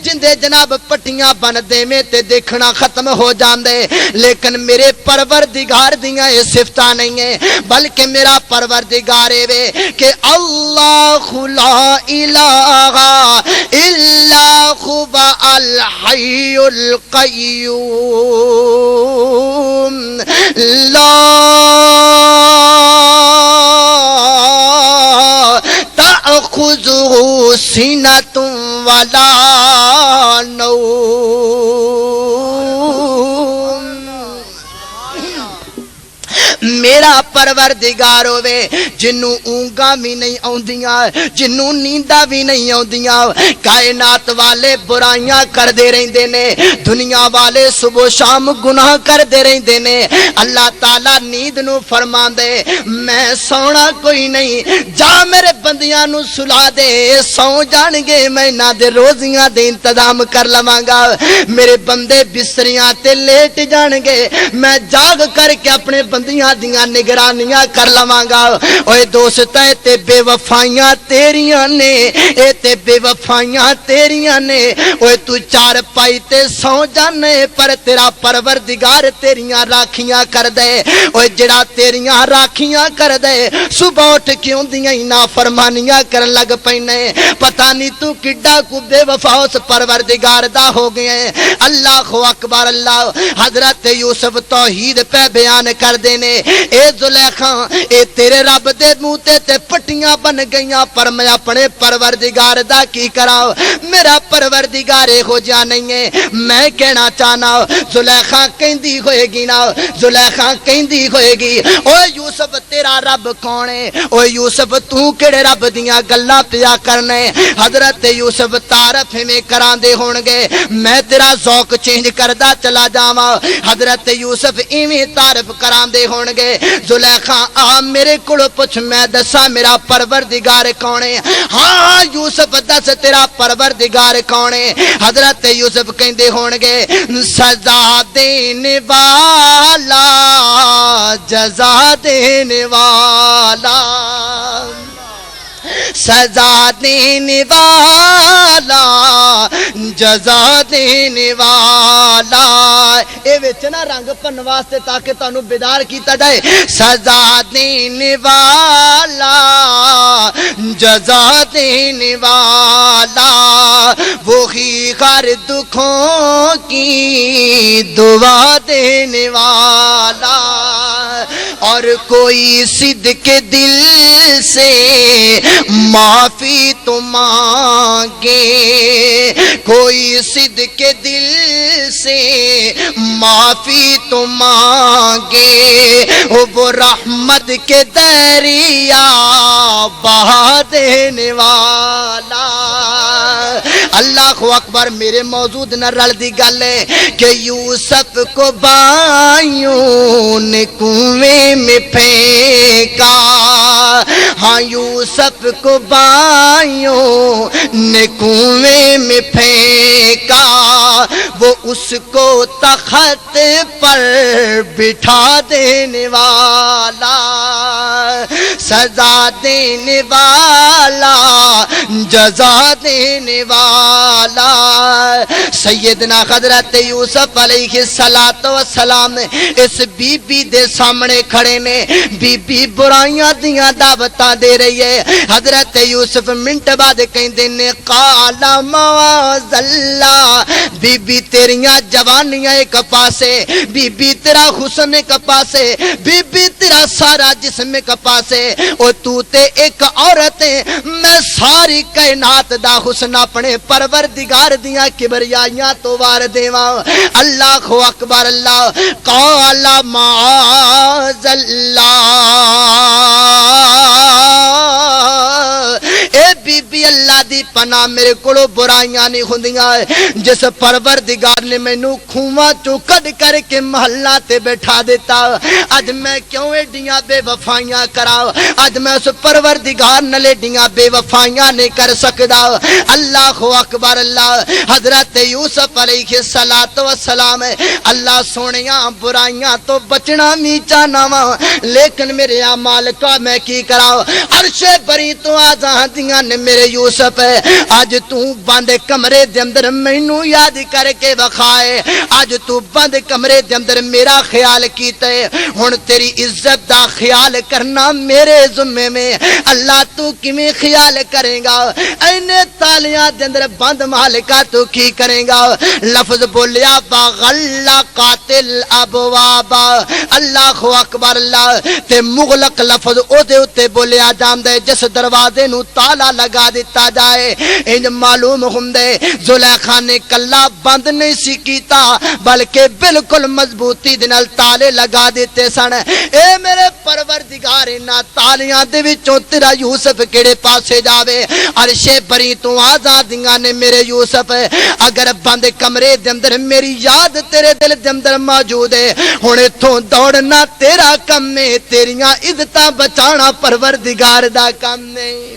B: جندے جناب پٹیاں بن دے میں تے دیکھنا ختم ہو جاندے لیکن میرے پروردگار دیاں اے صفتاں نہیں ہیں بلکہ میرا پروردگار اے وے کہ اللہ لا الہ الا هو الحی القیوم لا تأخذه سنة ولا نوم میرا پروردگار ہوے جنوں اونگاں بھی نہیں آوندیاں جنوں نینداں بھی نہیں آوندیاں کائنات والے برائیاں کردے رہندے نے دنیا والے صبح و شام گناہ کردے رہندے نے اللہ تعالی نیند نو فرماندے میں سونا کوئی نہیں جا میرے بندیاں نو سلا دے سو جان گے میں انہاں دے روزیاں دے انتظام کر لواں گا میرے بندے بستریاں تے لیٹ جان گے میں جاگ کر کے اپنے بندیاں دیاں نگرانیاں کر لواں گا اوے دوست اے تے بے وفائیاں تیریاں نے اے تے بے وفائیاں تیریاں نے اوے تو چار پائی تے سو جانے پر تیرا پروردگار تیریاں راکھیاں کر دے اوے جڑا تیریاں راکھیاں کر دے صبح اٹھ کے اوندیاں نافرمانیاں کرن لگ پینے پتہ نہیں تو کڈا کو بے وفا اس پروردگار دا ہو گئے اللہ اکبر اللہ حضرت یوسف توحید پہ بیان کر دینے اے زلیخا اے تیرے رب دے منہ تے پٹیاں بن گئیاں پر میں اپنے پروردگار دا کی کراؤ میرا پروردگار ہو جا نہیں ہے میں کہنا چاہنا زلیخا کہندی ہوئے گی نا زلیخا کہندی ہوئے گی او یوسف تیرا رب کون ہے او یوسف تو کیڑے رب دیاں گلاں پیا کرنے حضرت یوسف تعارف میں کران دے ہون گے میں تیرا ذوق چینج کردا چلا جاواں حضرت یوسف ایویں تعارف کران دے ہون گے زلیخا آ میرے کولو پوچھ میں دساں میرا پروردگار کون ہے ہاں یوسف دس تیرا پروردگار کون ہے حضرت یوسف کہندے ہون گے سزا دینے والا جزا دینے والا سزا دینے والا جزا دینے والا اے وچ نا رنگ پن واسطے تاکہ تانوں بیدار کیتا جائے سزا دینے والا جزا دینے والا وہی ہر دکھوں کی دعا دینے والا اور کوئی صدق دل سے معافی تو مانگے کوئی صدق دل سے معافی تو مانگے وہ رحمت کے دریا بہا دینے والا اللہ اکبر میرے موجود نہ رل دی گل ہے کہ یوسف کو بائیوں نے کنویں میں پھینکا ہاں یوسف کو بائیوں نے کنویں میں پھینکا وہ اس کو تخت پر بٹھا دینے والا سزا دینے والا جزا دینے والا سیدنا حضرت یوسف علیہ السلام اس بی بی دے سامنے کھڑے نے بی بی برائیاں دیاں دعوتاں دے رہی ہے حضرت یوسف منٹ بعد کہندے نے قال معاذ اللہ بی بی تیریاں جوانیاں ایک پاسے بی بی تیرا حسن ایک پاسے بی بی تیرا سارا جسم ایک پاسے او تو تے ایک عورت ہے میں ساری کائنات دا حسن اپنے پروردگار دیاں کبریائیاں تو وار دیواں اللہ اکبر اللہ قال معاذ اللہ دی پناہ میرے کولو برائیاں نہیں ہوندیاں جس پروردگار نے مینوں کھواں چوں کڈ کر کے محلہ تے بیٹھا دیتا اج میں کیوں ایڈیاں بے وفائیاں کراں اج میں اس پروردگار نال ایڈیاں بے وفائیاں نہیں کر سکدا اللہ اکبر اللہ حضرت یوسف علیہ السلام اللہ سونیاں برائیاں تو بچنا می چاہنا وا لیکن میرے مالکا میں کی کراں عرش بری تو آزادیاں نے میرے یوسف اج تو بند کمرے دے اندر مینوں یاد کر کے وکھائے اج تو بند کمرے دے اندر میرا خیال کیتا ہے ہن تیری عزت دا خیال کرنا میرے ذمے میں اللہ تو کیویں خیال کرے گا اینے تالیاں دے اندر بند مالکا تو کی کرے گا لفظ بولیا بغلقات الابواب اللہ اکبر اللہ تے مغلق لفظ او دے اوتے بولیا جاندا ہے جس دروازے نو تالا لگا دیتا جائے ان معلوم ہوندے زلیخا نے کلا بند نہیں سی کیتا بلکہ بالکل مضبوطی دے نال تالے لگا دیتے سن اے میرے پروردگار نا تالیاں دے وچوں تیرا یوسف کیڑے پاسے جاوے عرش بری تو آزادیاں نے میرے یوسف اگر بند کمرے دے اندر میری یاد تیرے دل دے اندر موجود ہے ہن ایتھوں دوڑنا تیرا کم ہے تیریاں عزتاں بچانا پروردگار دا کم ہے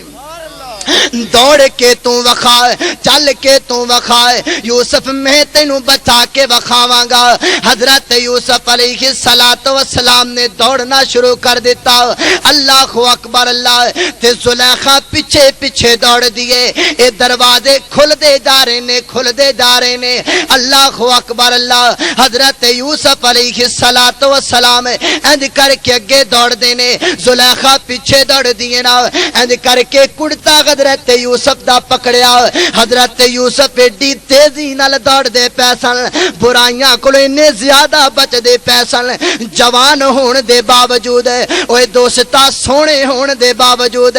B: دوڑ کے تو وکھائے چل کے تو وکھائے یوسف میں تینوں بچا کے وکھاواں گا حضرت یوسف علیہ السلام نے دوڑنا شروع کر دیتا اللہ اکبر اللہ تے زلیخا پیچھے پیچھے دوڑ دیے اے دروازے کھل دے جا رہے نے اللہ اکبر اللہ حضرت یوسف علیہ السلام اند کر کے اگے دوڑ دینے زلیخا پیچھے دوڑ دیے نا اند کر کے کڑتا حضرت یوسف دا پکڑیا حضرت یوسف ایڈی تیزی نال دوڑ دے پیسن برائیاں کولو اتنے زیادہ بچ دے پیسن جوان ہون دے باوجود اوے دوستا سونے ہون دے باوجود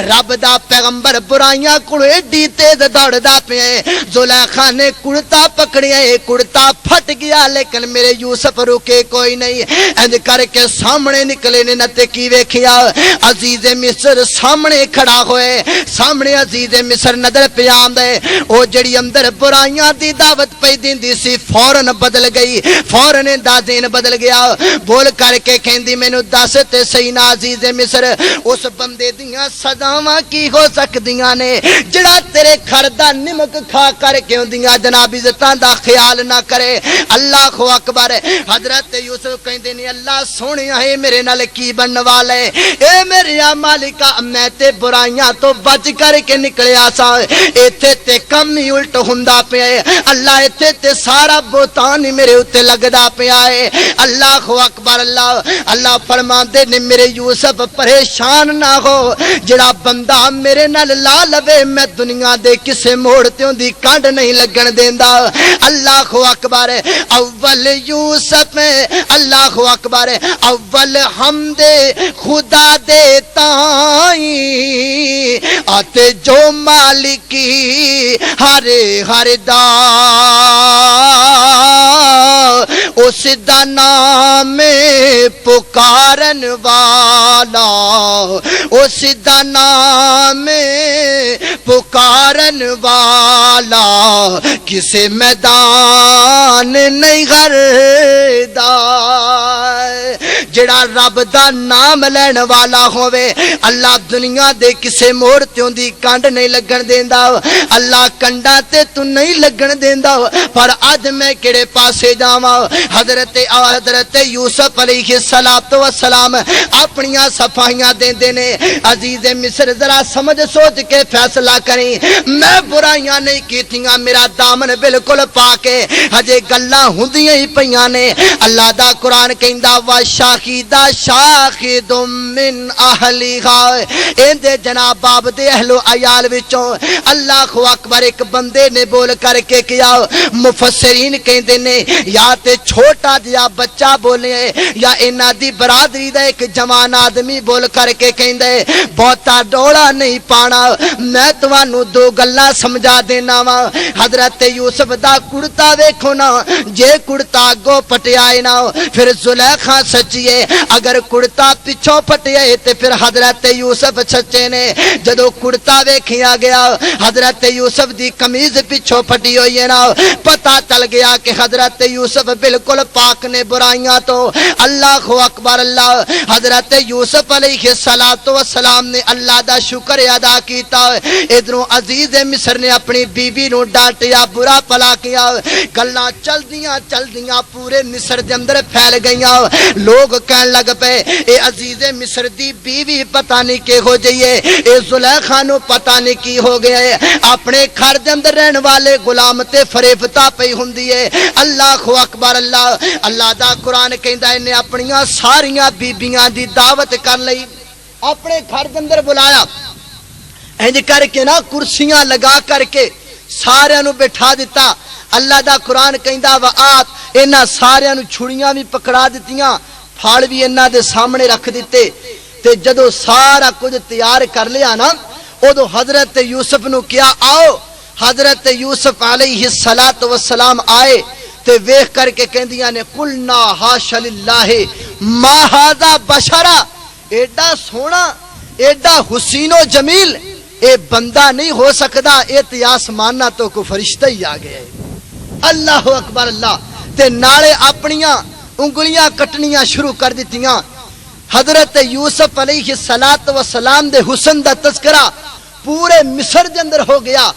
B: رب دا پیغمبر برائیاں کولو ایڈی تیز دوڑدا پیا زلیخا نے کڑتا پکڑیا کڑتا پھٹ گیا لیکن میرے یوسف رکے کوئی نہیں اند کر کے سامنے نکلے نے نتے کی ویکھیا عزیز مصر سامنے کھڑا ہوئے سامنے عزیز مصر نظر پہ آمدے او جڑی اندر برائیاں دی دعوت پہ دیندی سی فوراً بدل گئی فوراً دا دین بدل گیا بول کر کے کہندی مینوں دس تے صحیح نا عزیز مصر اس بندے دیاں سزاواں کی ہو سکدیاں نے جڑا تیرے گھر دا نمک کھا کر کے ہوندیاں جناب عزتاں دا خیال نہ کرے اللہ اکبر حضرت یوسف کہندے نے اللہ سونیا ہے میرے نال کی بنن والے اے میرے مالکا میں تے برائیاں تو بچ کر کے نکلیا سا ایتھے تے کم ہی الٹ ہوندا پیا ہے اللہ ایتھے تے سارا بہتان ہی میرے اوتے لگدا پیا ہے اللہ اکبر اللہ اللہ فرماندے نے میرے یوسف پریشان نہ ہو جڑا بندہ میرے نال لا لوے میں دنیا دے کسے موڑ تے دی کانڈ نہیں لگن دیندا اللہ اکبر اول یوسف اللہ اکبر اول حمد خدا دے تائیں آتے جو مالکی ہر دا اس دا نام پکارن والا اس دا نام پکارن والا کسے میدان نہیں غردا جڑا رب دا نام لین والا ہووے اللہ دنیا دے کسے موڑ تے دی کانڈ نہیں لگن دیندا اللہ کنڈا تے تو نہیں لگن دیندا پر اج میں کیڑے پاسے جاواں حضرت یوسف علیہ السلام اپنیاں صفائیاں دیندے نے عزیز مصر ذرا سمجھ سوچ کے فیصلہ کریں میں برائیاں نہیں کیتیاں میرا دامن بالکل پاکے ہجے گلاں ہوندیاں ہی پیاں نے اللہ دا قرآن کہندا وا شاہد شاہد من اہلھا ایندے جناب باب دے اہل و عیال وچوں اللہ اکبر ایک بندے نے بول کر کے کیا مفسرین کہندے نے یا تے چھوٹا جہا بچہ بولے یا انہاں دی برادری دا ایک جوان آدمی بول کر کے کہندا ہے بہتا ڈولا نہیں پانا میں تانوں دو گلاں سمجھا دینا وا حضرت یوسف دا کرتا ویکھو نا جے کرتا اگوں پٹیا ہے نا پھر زلیخا سچی ہے اگر کرتا پیچھوں پٹیا ہے تے پھر حضرت یوسف سچے نے جدو کرتا ویکھیا گیا حضرت یوسف دی قمیض پیچھوں پٹی ہوئی ہے نا پتہ چل گیا کہ حضرت یوسف بالکل پاک نے برائیاں تو اللہ اکبر اللہ حضرت یوسف علیہ السلام نے اللہ دا شکر ادا کیتا ادھروں عزیز مصر نے اپنی بیوی نو ڈانٹیا برا پلا کیا گلاں چل دیاں پورے مصر دے اندر پھیل گئیاں لوگ کہن لگ پے اے عزیز مصر دی بیوی پتہ نہیں کہ ہو جائیے اے زلیخا نو پتہ نہیں کی ہو گیا ہے اپنے گھر دے اندر رہن والے غلام تے فریبتا پئی ہوندی ہے اللہ اکبر اللہ اللہ دا قرآن کہندا ہے نے اپنیاں ساریاں بیبییاں دی دعوت کر لئی اپنے گھر دے اندر بلایا انج کر کے نا کرسیاں لگا کر کے سارے نو بٹھا دیتا اللہ دا قرآن کہندا وآت انہاں سارے نو چھڑیاں بھی پکڑا دتیاں پھاڑ بھی انہاں دے سامنے رکھ دیتے تے جدو سارا کچھ تیار کر لیا نا ادو حضرت یوسف نو کیا آؤ حضرت یوسف علیہ السلام آئے تے ویکھ کر کے کہندیاں نے قلنا حاش للہ ما ھذا بشرا ایڈا سونا ایڈا حسین و جمیل اے بندہ نہیں ہو سکتا اے تے آسمانہ تو کو فرشتہ ہی آ گیا ہے اللہ اکبر اللہ تے نالے اپنیاں انگلیاں کٹنیاں شروع کر دیتیاں حضرت یوسف علیہ السلام دے حسن دا تذکرہ پورے مصر دے اندر ہو گیا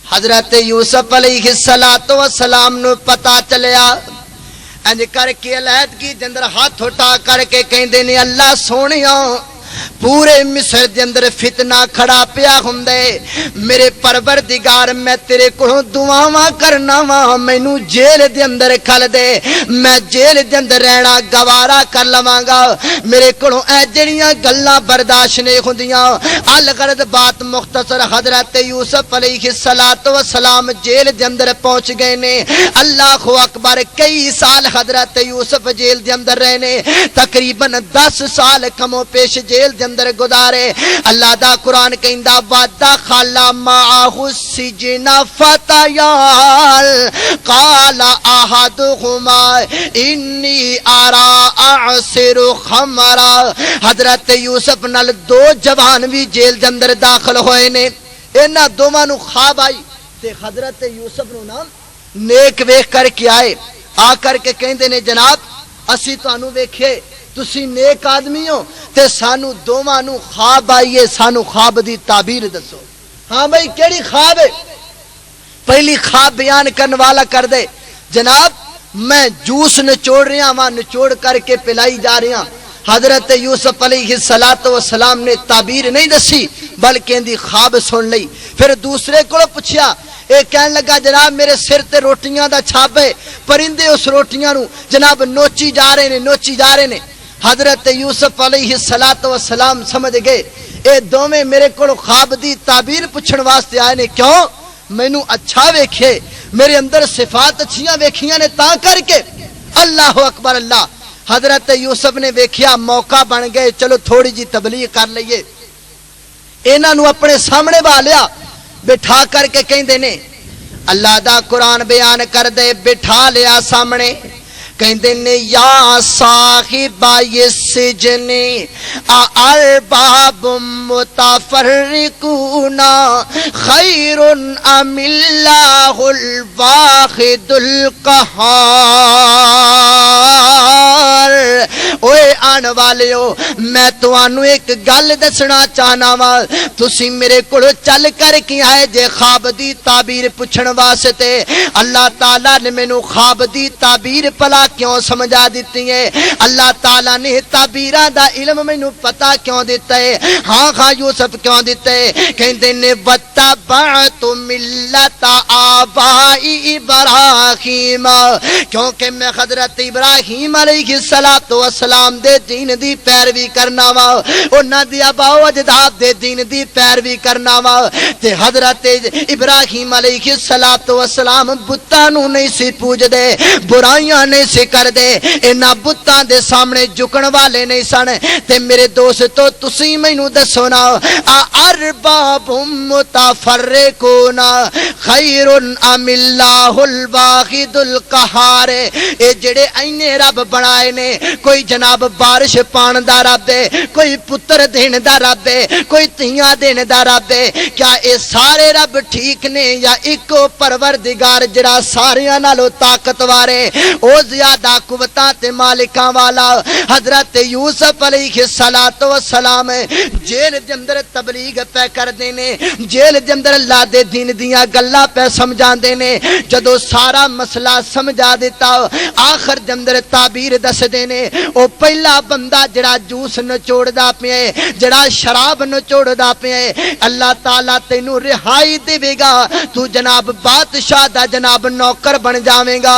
B: حضرت یوسف علیہ السلام نو پتا چلیا انج کر کے علیحدگی دے اندر ہاتھ اٹھا کر کے کہندے نے اللہ سونیا پورے مصر دے اندر فتنہ کھڑا پیا ہوندے میرے پروردگار میں تیرے کولوں دعاواں کرنا وا مینوں جیل دے اندر کھل دے میں جیل دے اندر رہنا گوارا کر لواں گا میرے کولوں اے جڑیاں گلاں برداشت نہیں ہوندیاں الغرض بات مختصر حضرت یوسف علیہ السلام جیل دے اندر پہنچ گئے نے اللہ اکبر کئی سال حضرت یوسف جیل دے اندر رہنے تقریباً 10 سال کم و پیش جیل دے اندر گزارے اللہ دا قرآن کہندا ودخل معه السجن فتیان قال احدهما انی ارى اعصر خمرا حضرت یوسف نال دو جوان بھی جیل دے اندر داخل ہوئے نے انہاں دوواں نو خواب آئی تے حضرت یوسف نو نا نیک ویکھ کر کے آئے آ کر کے کہندے نے جناب اسی تانوں ویکھے تسی نیک آدمی ہو تے سانو دوواں نو خواب آئیے سانو خواب دی تعبیر دسو ہاں بھائی کیڑی خواب ہے پہلی خواب بیان کرنے والا کر دے جناب میں جوس نچوڑ رہا ہاں نچوڑ کر کے پلائی جا رہا حضرت یوسف علیہ السلام نے تعبیر نہیں دسی بلکہ اندی خواب سن لئی پھر دوسرے کو پوچھیا اے کہن لگا جناب میرے سر تے روٹیاں دا چھاپ ہے پرندے اس روٹیاں نو جناب نوچی جا رہے نے حضرت یوسف علیہ السلام سمجھ گئے اے دوویں میرے کو خواب دی تعبیر پوچھن واسطے آئے نے کیوں مینوں اچھا ویکھے میرے اندر صفات اچھیاں ویکھیاں نے تاں کر کے اللہ اکبر اللہ حضرت یوسف نے ویکھیا موقع بن گئے چلو تھوڑی جی تبلیغ کر لئیے انہاں نو اپنے سامنے بالیا بٹھا کر کے کہندے نے اللہ دا قرآن بیان کر دے بٹھا لیا سامنے کہندے نے یا صاحب السجن ارباب متفرقون خیر ام اللہ الواحد القہار اوے آن والے ہو میں تانوں ایک گل دسنا چاہنا وا تسی میرے کول چل کر کے آئے جے خواب دی تعبیر پوچھن واسطے اللہ تعالی نے مینوں خواب دی تعبیر پلا گواہ کیوں سمجھا دیتی ہے اللہ تعالیٰ نے تعبیراں دا علم مینوں پتا کیوں دیتا ہے ہاں ہاں یوسف کیوں دیتا ہے کہندے نے وَتَّبَعْتُ مِلَّةَ آبَاءِ ابراہیم کیونکہ میں حضرت ابراہیم علیہ السلام دے دین دی پیروی کرنا وا انہاں دی آباء و اجداد دے دین دی پیروی کرنا وا تے حضرت ابراہیم علیہ السلام بتاں نوں نہیں سی پوج دے برائیاں نہیں سی کر دے انہاں بتاں دے سامنے جھکن والے نہیں سن تے میرے دوستو تسی مینوں دسو نا ارباب متفرقون خیر ام اللہ الواحد القہار اے جڑے اینے رب بنائے نے کوئی جناب بارش پان دا رب ہے کوئی پتر دین دا رب ہے کوئی تیاں دین دا رب ہے کیا اے سارے رب ٹھیک نے یا ایکو پروردگار جڑا ساریاں نالوں طاقتور ہے او زیادہ قوتاں تے مالکاں والا حضرت یوسف علیہ السلام جیل دے اندر تبلیغ پہ کر دینے جیل دے اندر اللہ دے دین دیاں گلاں پہ سمجھا دینے جدو سارا مسئلہ سمجھا دیتا آخر دے اندر تعبیر دس دینے او پہلا بندہ جڑا جوس نچوڑ دا پیا ہے جڑا شراب نچوڑ دا پیا ہے اللہ تعالیٰ تینوں رہائی دے گا تو جناب بادشاہ دا جناب نوکر بن جاویں گا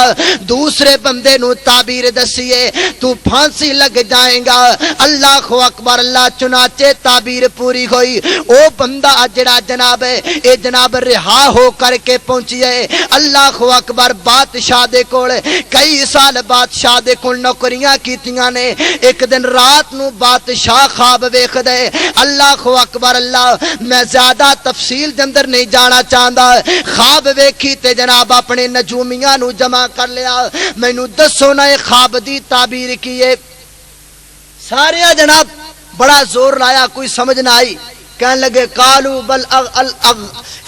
B: دوسرے بندے نو تعبیر دسیے تو پھانسی لگ جائیں گا اللہ اکبر اللہ چنانچہ تعبیر پوری ہوئی او بندہ جڑا جناب ہے اے جناب رہا ہو کر کے پہنچی ہے اللہ اکبر بادشاہ دے کول کئی سال بادشاہ دے کول نوکریاں کیتیاں نے ایک دن رات نو بادشاہ خواب ویکھ دے اللہ اکبر اللہ میں زیادہ تفصیل دے اندر نہیں جانا چاہندا خواب ویکھی تے جناب اپنے نجومیاں نو جمع کر لیا مینوں دسو نا اے خواب دی تعبیر کی ہے سارے جناب بڑا زور لایا کوئی سمجھ نہ آئی کہنے لگے قالو بل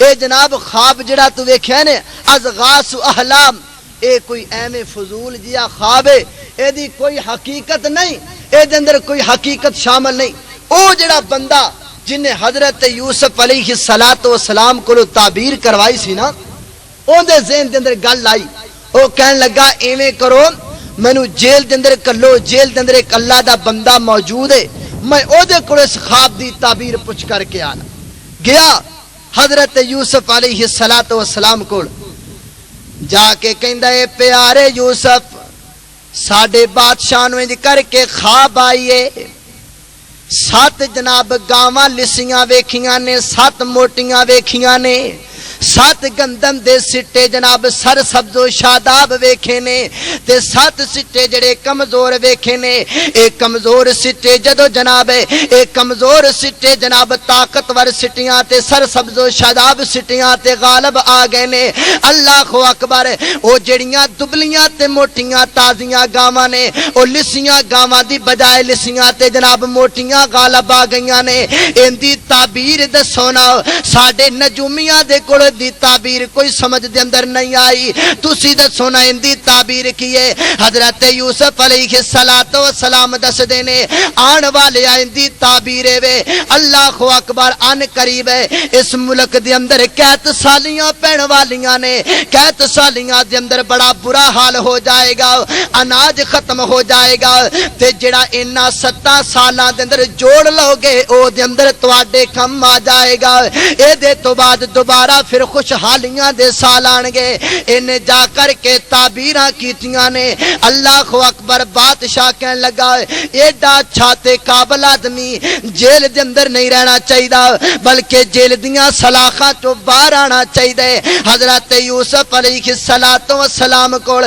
B: اے جناب خواب جڑا تو ویکھیا نے ازغاث احلام اے کوئی ایویں فضول جیا خواب ہے اے دی کوئی حقیقت نہیں اے دے اندر کوئی حقیقت شامل نہیں او جڑا بندہ جن نے حضرت یوسف علیہ السلام کو تعبیر کروائی سی نا اون دے ذہن دے اندر گل آئی او کہنے لگا ایویں کرو مینوں جیل دے اندر کلو جیل دے اندر ایک اللہ دا بندہ موجود ہے میں او دے کول اس خواب دی تعبیر پوچھ کر کے آنا گیا حضرت یوسف علیہ السلام کول جا کے کہندا اے پیارے یوسف ساڈے بادشاہ نوں انج کر کے خواب آئیے 7 جناب گاواں لسیاں ویکھیاں نے 7 موٹیاں ویکھیاں نے 7 گندم دے سٹے جناب سر سبز و شاداب ویکھے نے تے 7 سٹے جڑے کمزور ویکھے نے اے کمزور سٹے جدو جناب اے کمزور سٹے جناب طاقتور سٹیاں تے سر سبز و شاداب سٹیاں تے غالب آ گئے نے اللہ اکبر او جڑیاں دبلیاں تے موٹیاں تازیاں گاواں نے او لسیاں گاواں دی بجائے لسیاں تے جناب موٹیاں غالب آ گئیاں نے ان دی تعبیر دسو نا ساڈے نجومیاں دے کول دی تعبیر کوئی سمجھ دے اندر نہیں آئی تسی دسو نا ان دی تعبیر کی ہے حضرت یوسف علیہ السلام دس دینے آن والے ان دی تعبیر وے اللہ اکبر ان قریب ہے اس ملک دے اندر قحط سالیاں پین والیاں نے قحط سالیاں دے اندر بڑا برا حال ہو جائے گا اناج ختم ہو جائے گا تے جڑا انہاں 7 سالاں دے اندر جوڑ لو گے او دے اندر تواڈے کم آ جائے گا اے دے تو بعد دوبارہ پھر خوشحالیاں دے سال آن گے انہیں جا کر کے تعبیراں کیتیاں نے اللہ اکبر بادشاہ کہنے لگا ایڈا چھاتے قابل آدمی جیل دے اندر نہیں رہنا چاہیے بلکہ جیل دیاں سلاخاں تو باہر آنا چاہیے حضرت یوسف علیہ السلام کو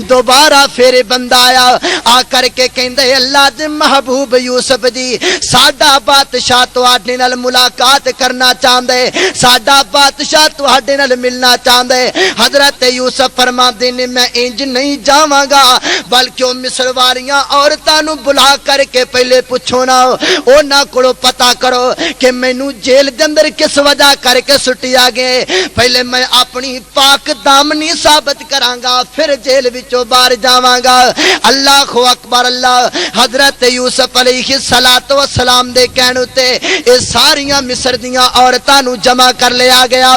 B: دوبارہ پھر بندہ آیا آ کر کے کہندے اللہ دے محبوب یوسف جی ساڈا بادشاہ تواڈے نال ملاقات کرنا چاہندا ہے ساڈا بادشاہ تواڈے نال ملنا چاہندا ہے حضرت یوسف فرماندے نے میں انج نہیں جاواں گا بلکہ او مصر والیاں عورتاں نوں بلا کر کے پہلے پوچھو نا انہاں کولوں پتہ کرو کہ مینوں جیل دے اندر کس وجہ کر کے سٹیا گئے پہلے میں اپنی پاک دامنی ثابت کراں گا پھر جیل وچوں باہر جاواں گا اللہ اکبر اللہ حضرت یوسف علیہ السلام دے کہنے تے اے ساریاں مصر دیاں عورتاں نوں جمع کر لیا گیا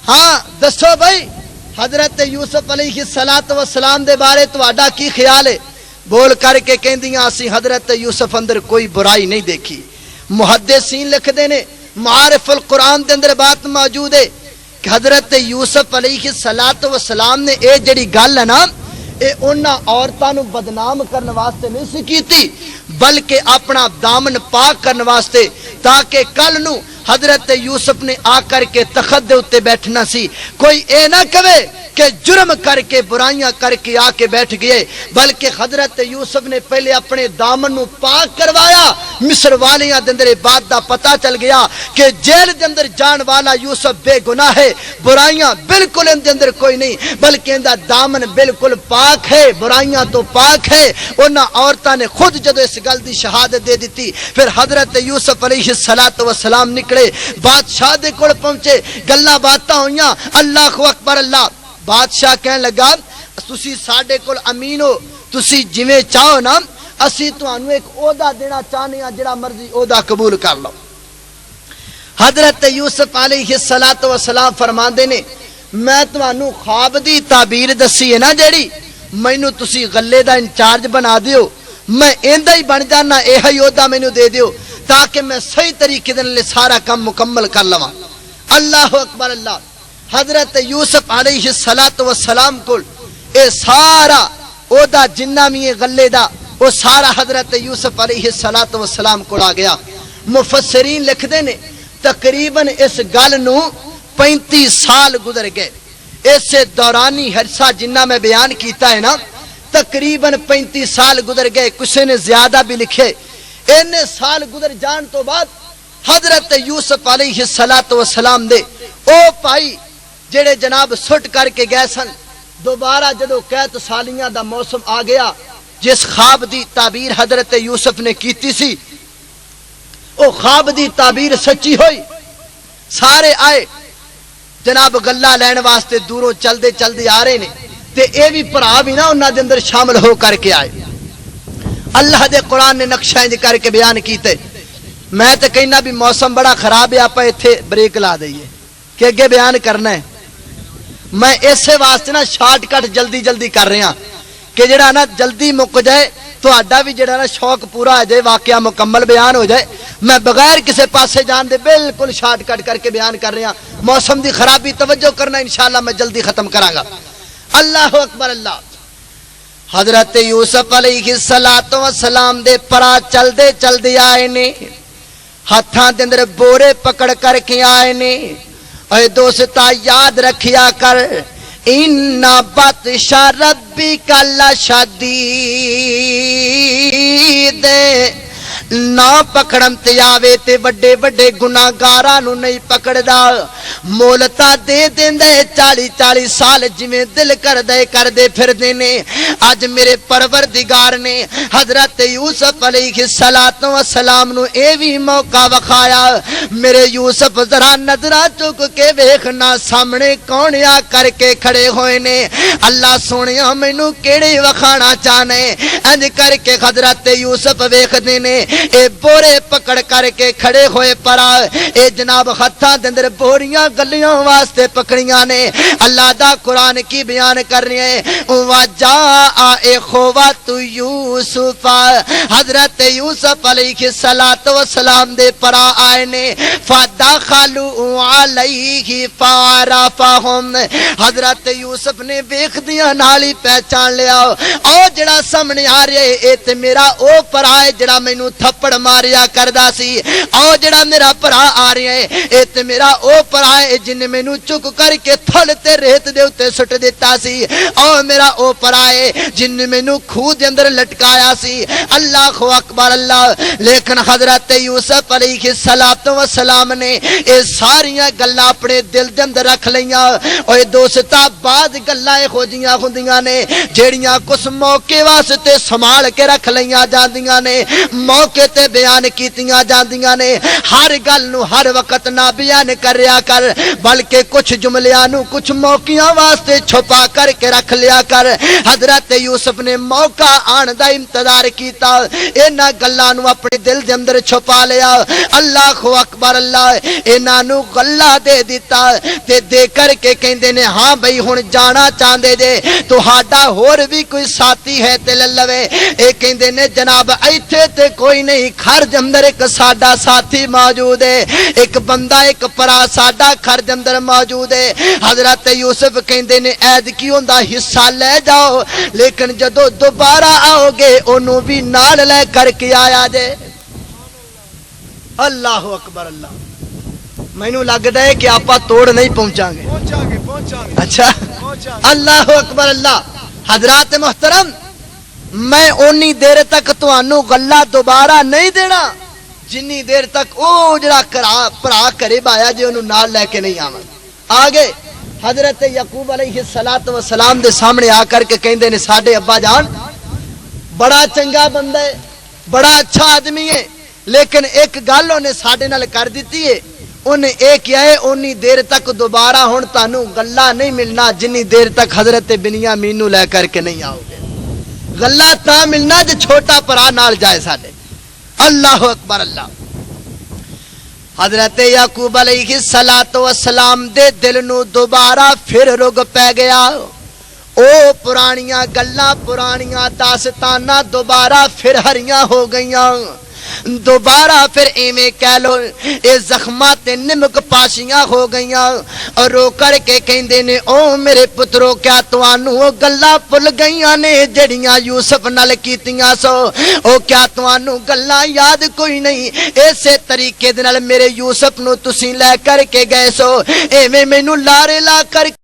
B: ہاں دسو بھائی حضرت یوسف علیہ السلام دے بارے تہاڈا کی خیال ہے؟ بول کر کے کہندیاں اسی حضرت یوسف اندر کوئی برائی نہیں دیکھی۔ محدثین لکھدے نے معارف القرآن دے اندر بات موجود ہے کہ حضرت یوسف علیہ السلام نے اے جڑی گل ہے نا اے انہاں عورتاں نو بدنام کرنے واسطے نہیں سی کیتی بلکہ اپنا دامن پاک کرنے واسطے، تاکہ کل نو حضرت یوسف نے آ کر کے تخت دے اتے بیٹھنا سی، کوئی اے نہ کہے کہ جرم کر کے برائیاں کر کے آ کے بیٹھ گئے، بلکہ حضرت یوسف نے پہلے اپنے دامن نو پاک کروایا۔ مصر والیاں دے اندر بات دا پتہ چل گیا کہ جیل دے اندر جان والا یوسف بے گناہ ہے، برائیاں بالکل ان دے اندر کوئی نہیں، بلکہ ان دا دامن بالکل پاک ہے، برائیاں تو پاک ہے۔ انہاں عورتاں نے خود جدو اس گل دی شہادت دے دیتی، پھر حضرت یوسف علیہ السلام نکلے، بادشاہ دے کول پہنچے، گلاں باتاں ہویاں، اللہ اکبر اللہ۔ بادشاہ کہنے لگا تسی ساڈے کول امین ہو، تسی جویں چاہو نا اسی تانوں ایک عہدہ دینا چاہنے ہاں، جڑا مرضی عہدہ قبول کر لو۔ حضرت یوسف علیہ السلام فرماندے نے میں تانوں خواب دی تعبیر دسی ہے نا جڑی، مینوں تسی غلے دا انچارج بنا دیو، میں ایندا ہی بن جانا، ایہی عہدہ مینوں دے دیو تاکہ میں صحیح طریقے دے سارا کام مکمل کر لواں۔ اللہ اکبر اللہ۔ حضرت یوسف علیہ السلام کو اے سارا عہدہ جنہ بھی غلے دا وہ سارا حضرت یوسف علیہ السلام کو آ گیا۔ مفسرین لکھدے نے تقریباً اس گل نو 35 سال گزر گئے۔ اس دورانی عرصہ جنہ میں بیان کیتا ہے نا تقریباً 35 سال گزر گئے، کسی نے زیادہ بھی لکھے۔ ان سال گزر جان تو بعد حضرت یوسف علیہ السلام دے او پائی جڑے جناب سٹ کر کے گئے سن، دوبارہ جدو قحط سالیاں دا موسم آ گیا، جس خواب دی تعبیر حضرت یوسف نے کیتی سی او خواب دی تعبیر سچی ہوئی۔ سارے آئے جناب گلہ لین واسطے، دوروں چلدے چلدے آ رہے نے، تے اے بھی بھرا بھی نا انہاں دے اندر شامل ہو کر کے آئے۔ اللہ دے قرآن نے نقشہ انج کر کے بیان کیتے۔ میں تے کہنا بھی موسم بڑا خراب ہے، آپ ایتھے بریک لا دئیے کہ اگے بیان کرنا ہے۔ میں اسے واسطے نا شارٹ کٹ جلدی جلدی کر رہا کہ جڑا نا جلدی مک جائے تو آڈا بھی جڑا نا شوق پورا ہو جائے، واقعہ مکمل بیان ہو جائے۔ میں بغیر کسے پاسے جان دے بالکل شارٹ کٹ کر کے بیان کر رہا، موسم دی خرابی توجہ کرنا، انشاءاللہ میں جلدی ختم کراں گا۔ اللہ اکبر اللہ۔ حضرت یوسف علیہ السلام دے پرا چل دے چل دے آئے نے، ہاتھاں دے اندر بورے پکڑ کر کے آئے نے۔ اے دوستا یاد رکھیا کر، ان بطش ربک لشدید، نہ پکڑن تے آوے تے وڈے وڈے گناہگاراں نو نہیں پکڑدا، مولتا دے دیندے 40 سال جویں دل کردے پھردے نے۔ اج میرے پروردگار نے حضرت یوسف علیہ السلام نو اے وی موقع وکھایا، میرے یوسف ذرا نظراں چک کے ویکھنا سامنے کون آ کر کے کھڑے ہوئے نے۔ اللہ سونیا مینوں کیڑے وکھانا چاہنے، انج کر کے حضرت یوسف ویکھدے نے اے بورے پکڑ کر کے کھڑے ہوئے پرا، اے جناب ہتھاں دے اندر بوریاں گلیاں واسطے پکڑیاں نے۔ اللہ دا قرآن کی بیان کر رہے ہیں، وَجَاءَ إِخْوَةُ يُوسُفَ، حضرت یوسف علیہ السلام دے پرا آئے نے، فَدَخَلُوا عَلَيْهِ فَعَرَفَهُمْ، حضرت یوسف نے ویکھ دیاں نال ہی پہچان لیا، او جڑا سامنے آ رہے اے تے میرا او پرا ہے جڑا مینوں تھپڑ ماریا کردا سی، او جڑا میرا پرا آ رہا ہے اے تے میرا او پرا ہے جن مینوں چک کر کے تھل تے ریت دے اوتے سٹ دیتا سی، او میرا او پرا ہے جن مینوں کھوہ دے اندر لٹکایا سی۔ اللہ اکبر اللہ۔ لیکن حضرت یوسف علیہ السلام نے اے ساریاں گلاں اپنے دل دے اندر رکھ لیاں۔ اوے دوستا بعد گلاں اے ہوجیاں ہوندیاں نے جیڑیاں کچھ موقع واسطے سنبھال کے رکھ لیاں جاندیاں نے، موقع موقع تے بیان کیتیاں جاندیاں نے ہر گل نو ہر وقت نہ بیان کریا کر بلکہ کچھ جملیاں نو کچھ موقعاں واسطے چھپا کر کے رکھ لیا کر حضرت یوسف نے موقع آن دا انتظار کیتا انہاں گلاں نو اپنے دل دے اندر چھپا لیا اللہ اکبر اللہ انہاں نو گلا دے دیتا تے دے کر کے کہندے نے ہاں بھئی ہن جانا چاہندے جے تہاڈا ہور بھی کوئی ساتھی ہے تے لے لوے اے کہندے نے جناب ایتھے تے کوئی نہیں گھر دے اندر ایک ساڈا ساتھی موجود ہے ایک بندہ ایک پرا ساڈا گھر دے اندر موجود ہے حضرت یوسف کہندے نے عید کی ہوندا حصہ لے جاؤ لیکن جدو دوبارہ آؤ گے اونوں بھی نال لے کر کے آیا جے اللہ اکبر اللہ مینوں لگدا ہے کہ آپا توڑ نہیں پہنچاں گے اچھا اللہ اکبر اللہ حضرات محترم میں اونی دیر تک تانوں گلا دوبارہ نہیں دینا جنی دیر تک او جڑا پرا قریب آیا جے اونوں نال لے کے نہیں آواں آگے حضرت یعقوب علیہ السلام دے سامنے آ کر کے کہندے نے ساڈے ابا جان بڑا چنگا بندہ ہے بڑا اچھا آدمی ہے لیکن ایک گل انہیں ساڈے نال کر دیتی ہے انہیں ایک کیا ہے اونی دیر تک دوبارہ ہن تانوں گلا نہیں ملنا جنی دیر تک حضرت بنیامین نو لے کر کے نہیں آؤ گے گلا تا ملنا جو چھوٹا پرا نال جائے ساڈے اللہ اکبر اللہ حضرت یعقوب علیہ السلام دے دل نو دوبارہ پھر رگ پہ گیا او پرانیاں گلاں پرانیاں داستاناں دوبارہ پھر ہریاں ہو گئیاں دوبارہ پھر ایویں کہہ لو اے زخماں تے نمک پاشیاں ہو گئیاں اور رو کر کے کہندے نے او میرے پترو کیا تانوں او گلاں بھل گئیاں نے جڑیاں یوسف نال کیتیاں سو او کیا تانوں گلاں یاد کوئی نہیں ایسے طریقے دے نال میرے یوسف نو تسی لے کر کے گئے سو ایویں مینوں لارے لا کر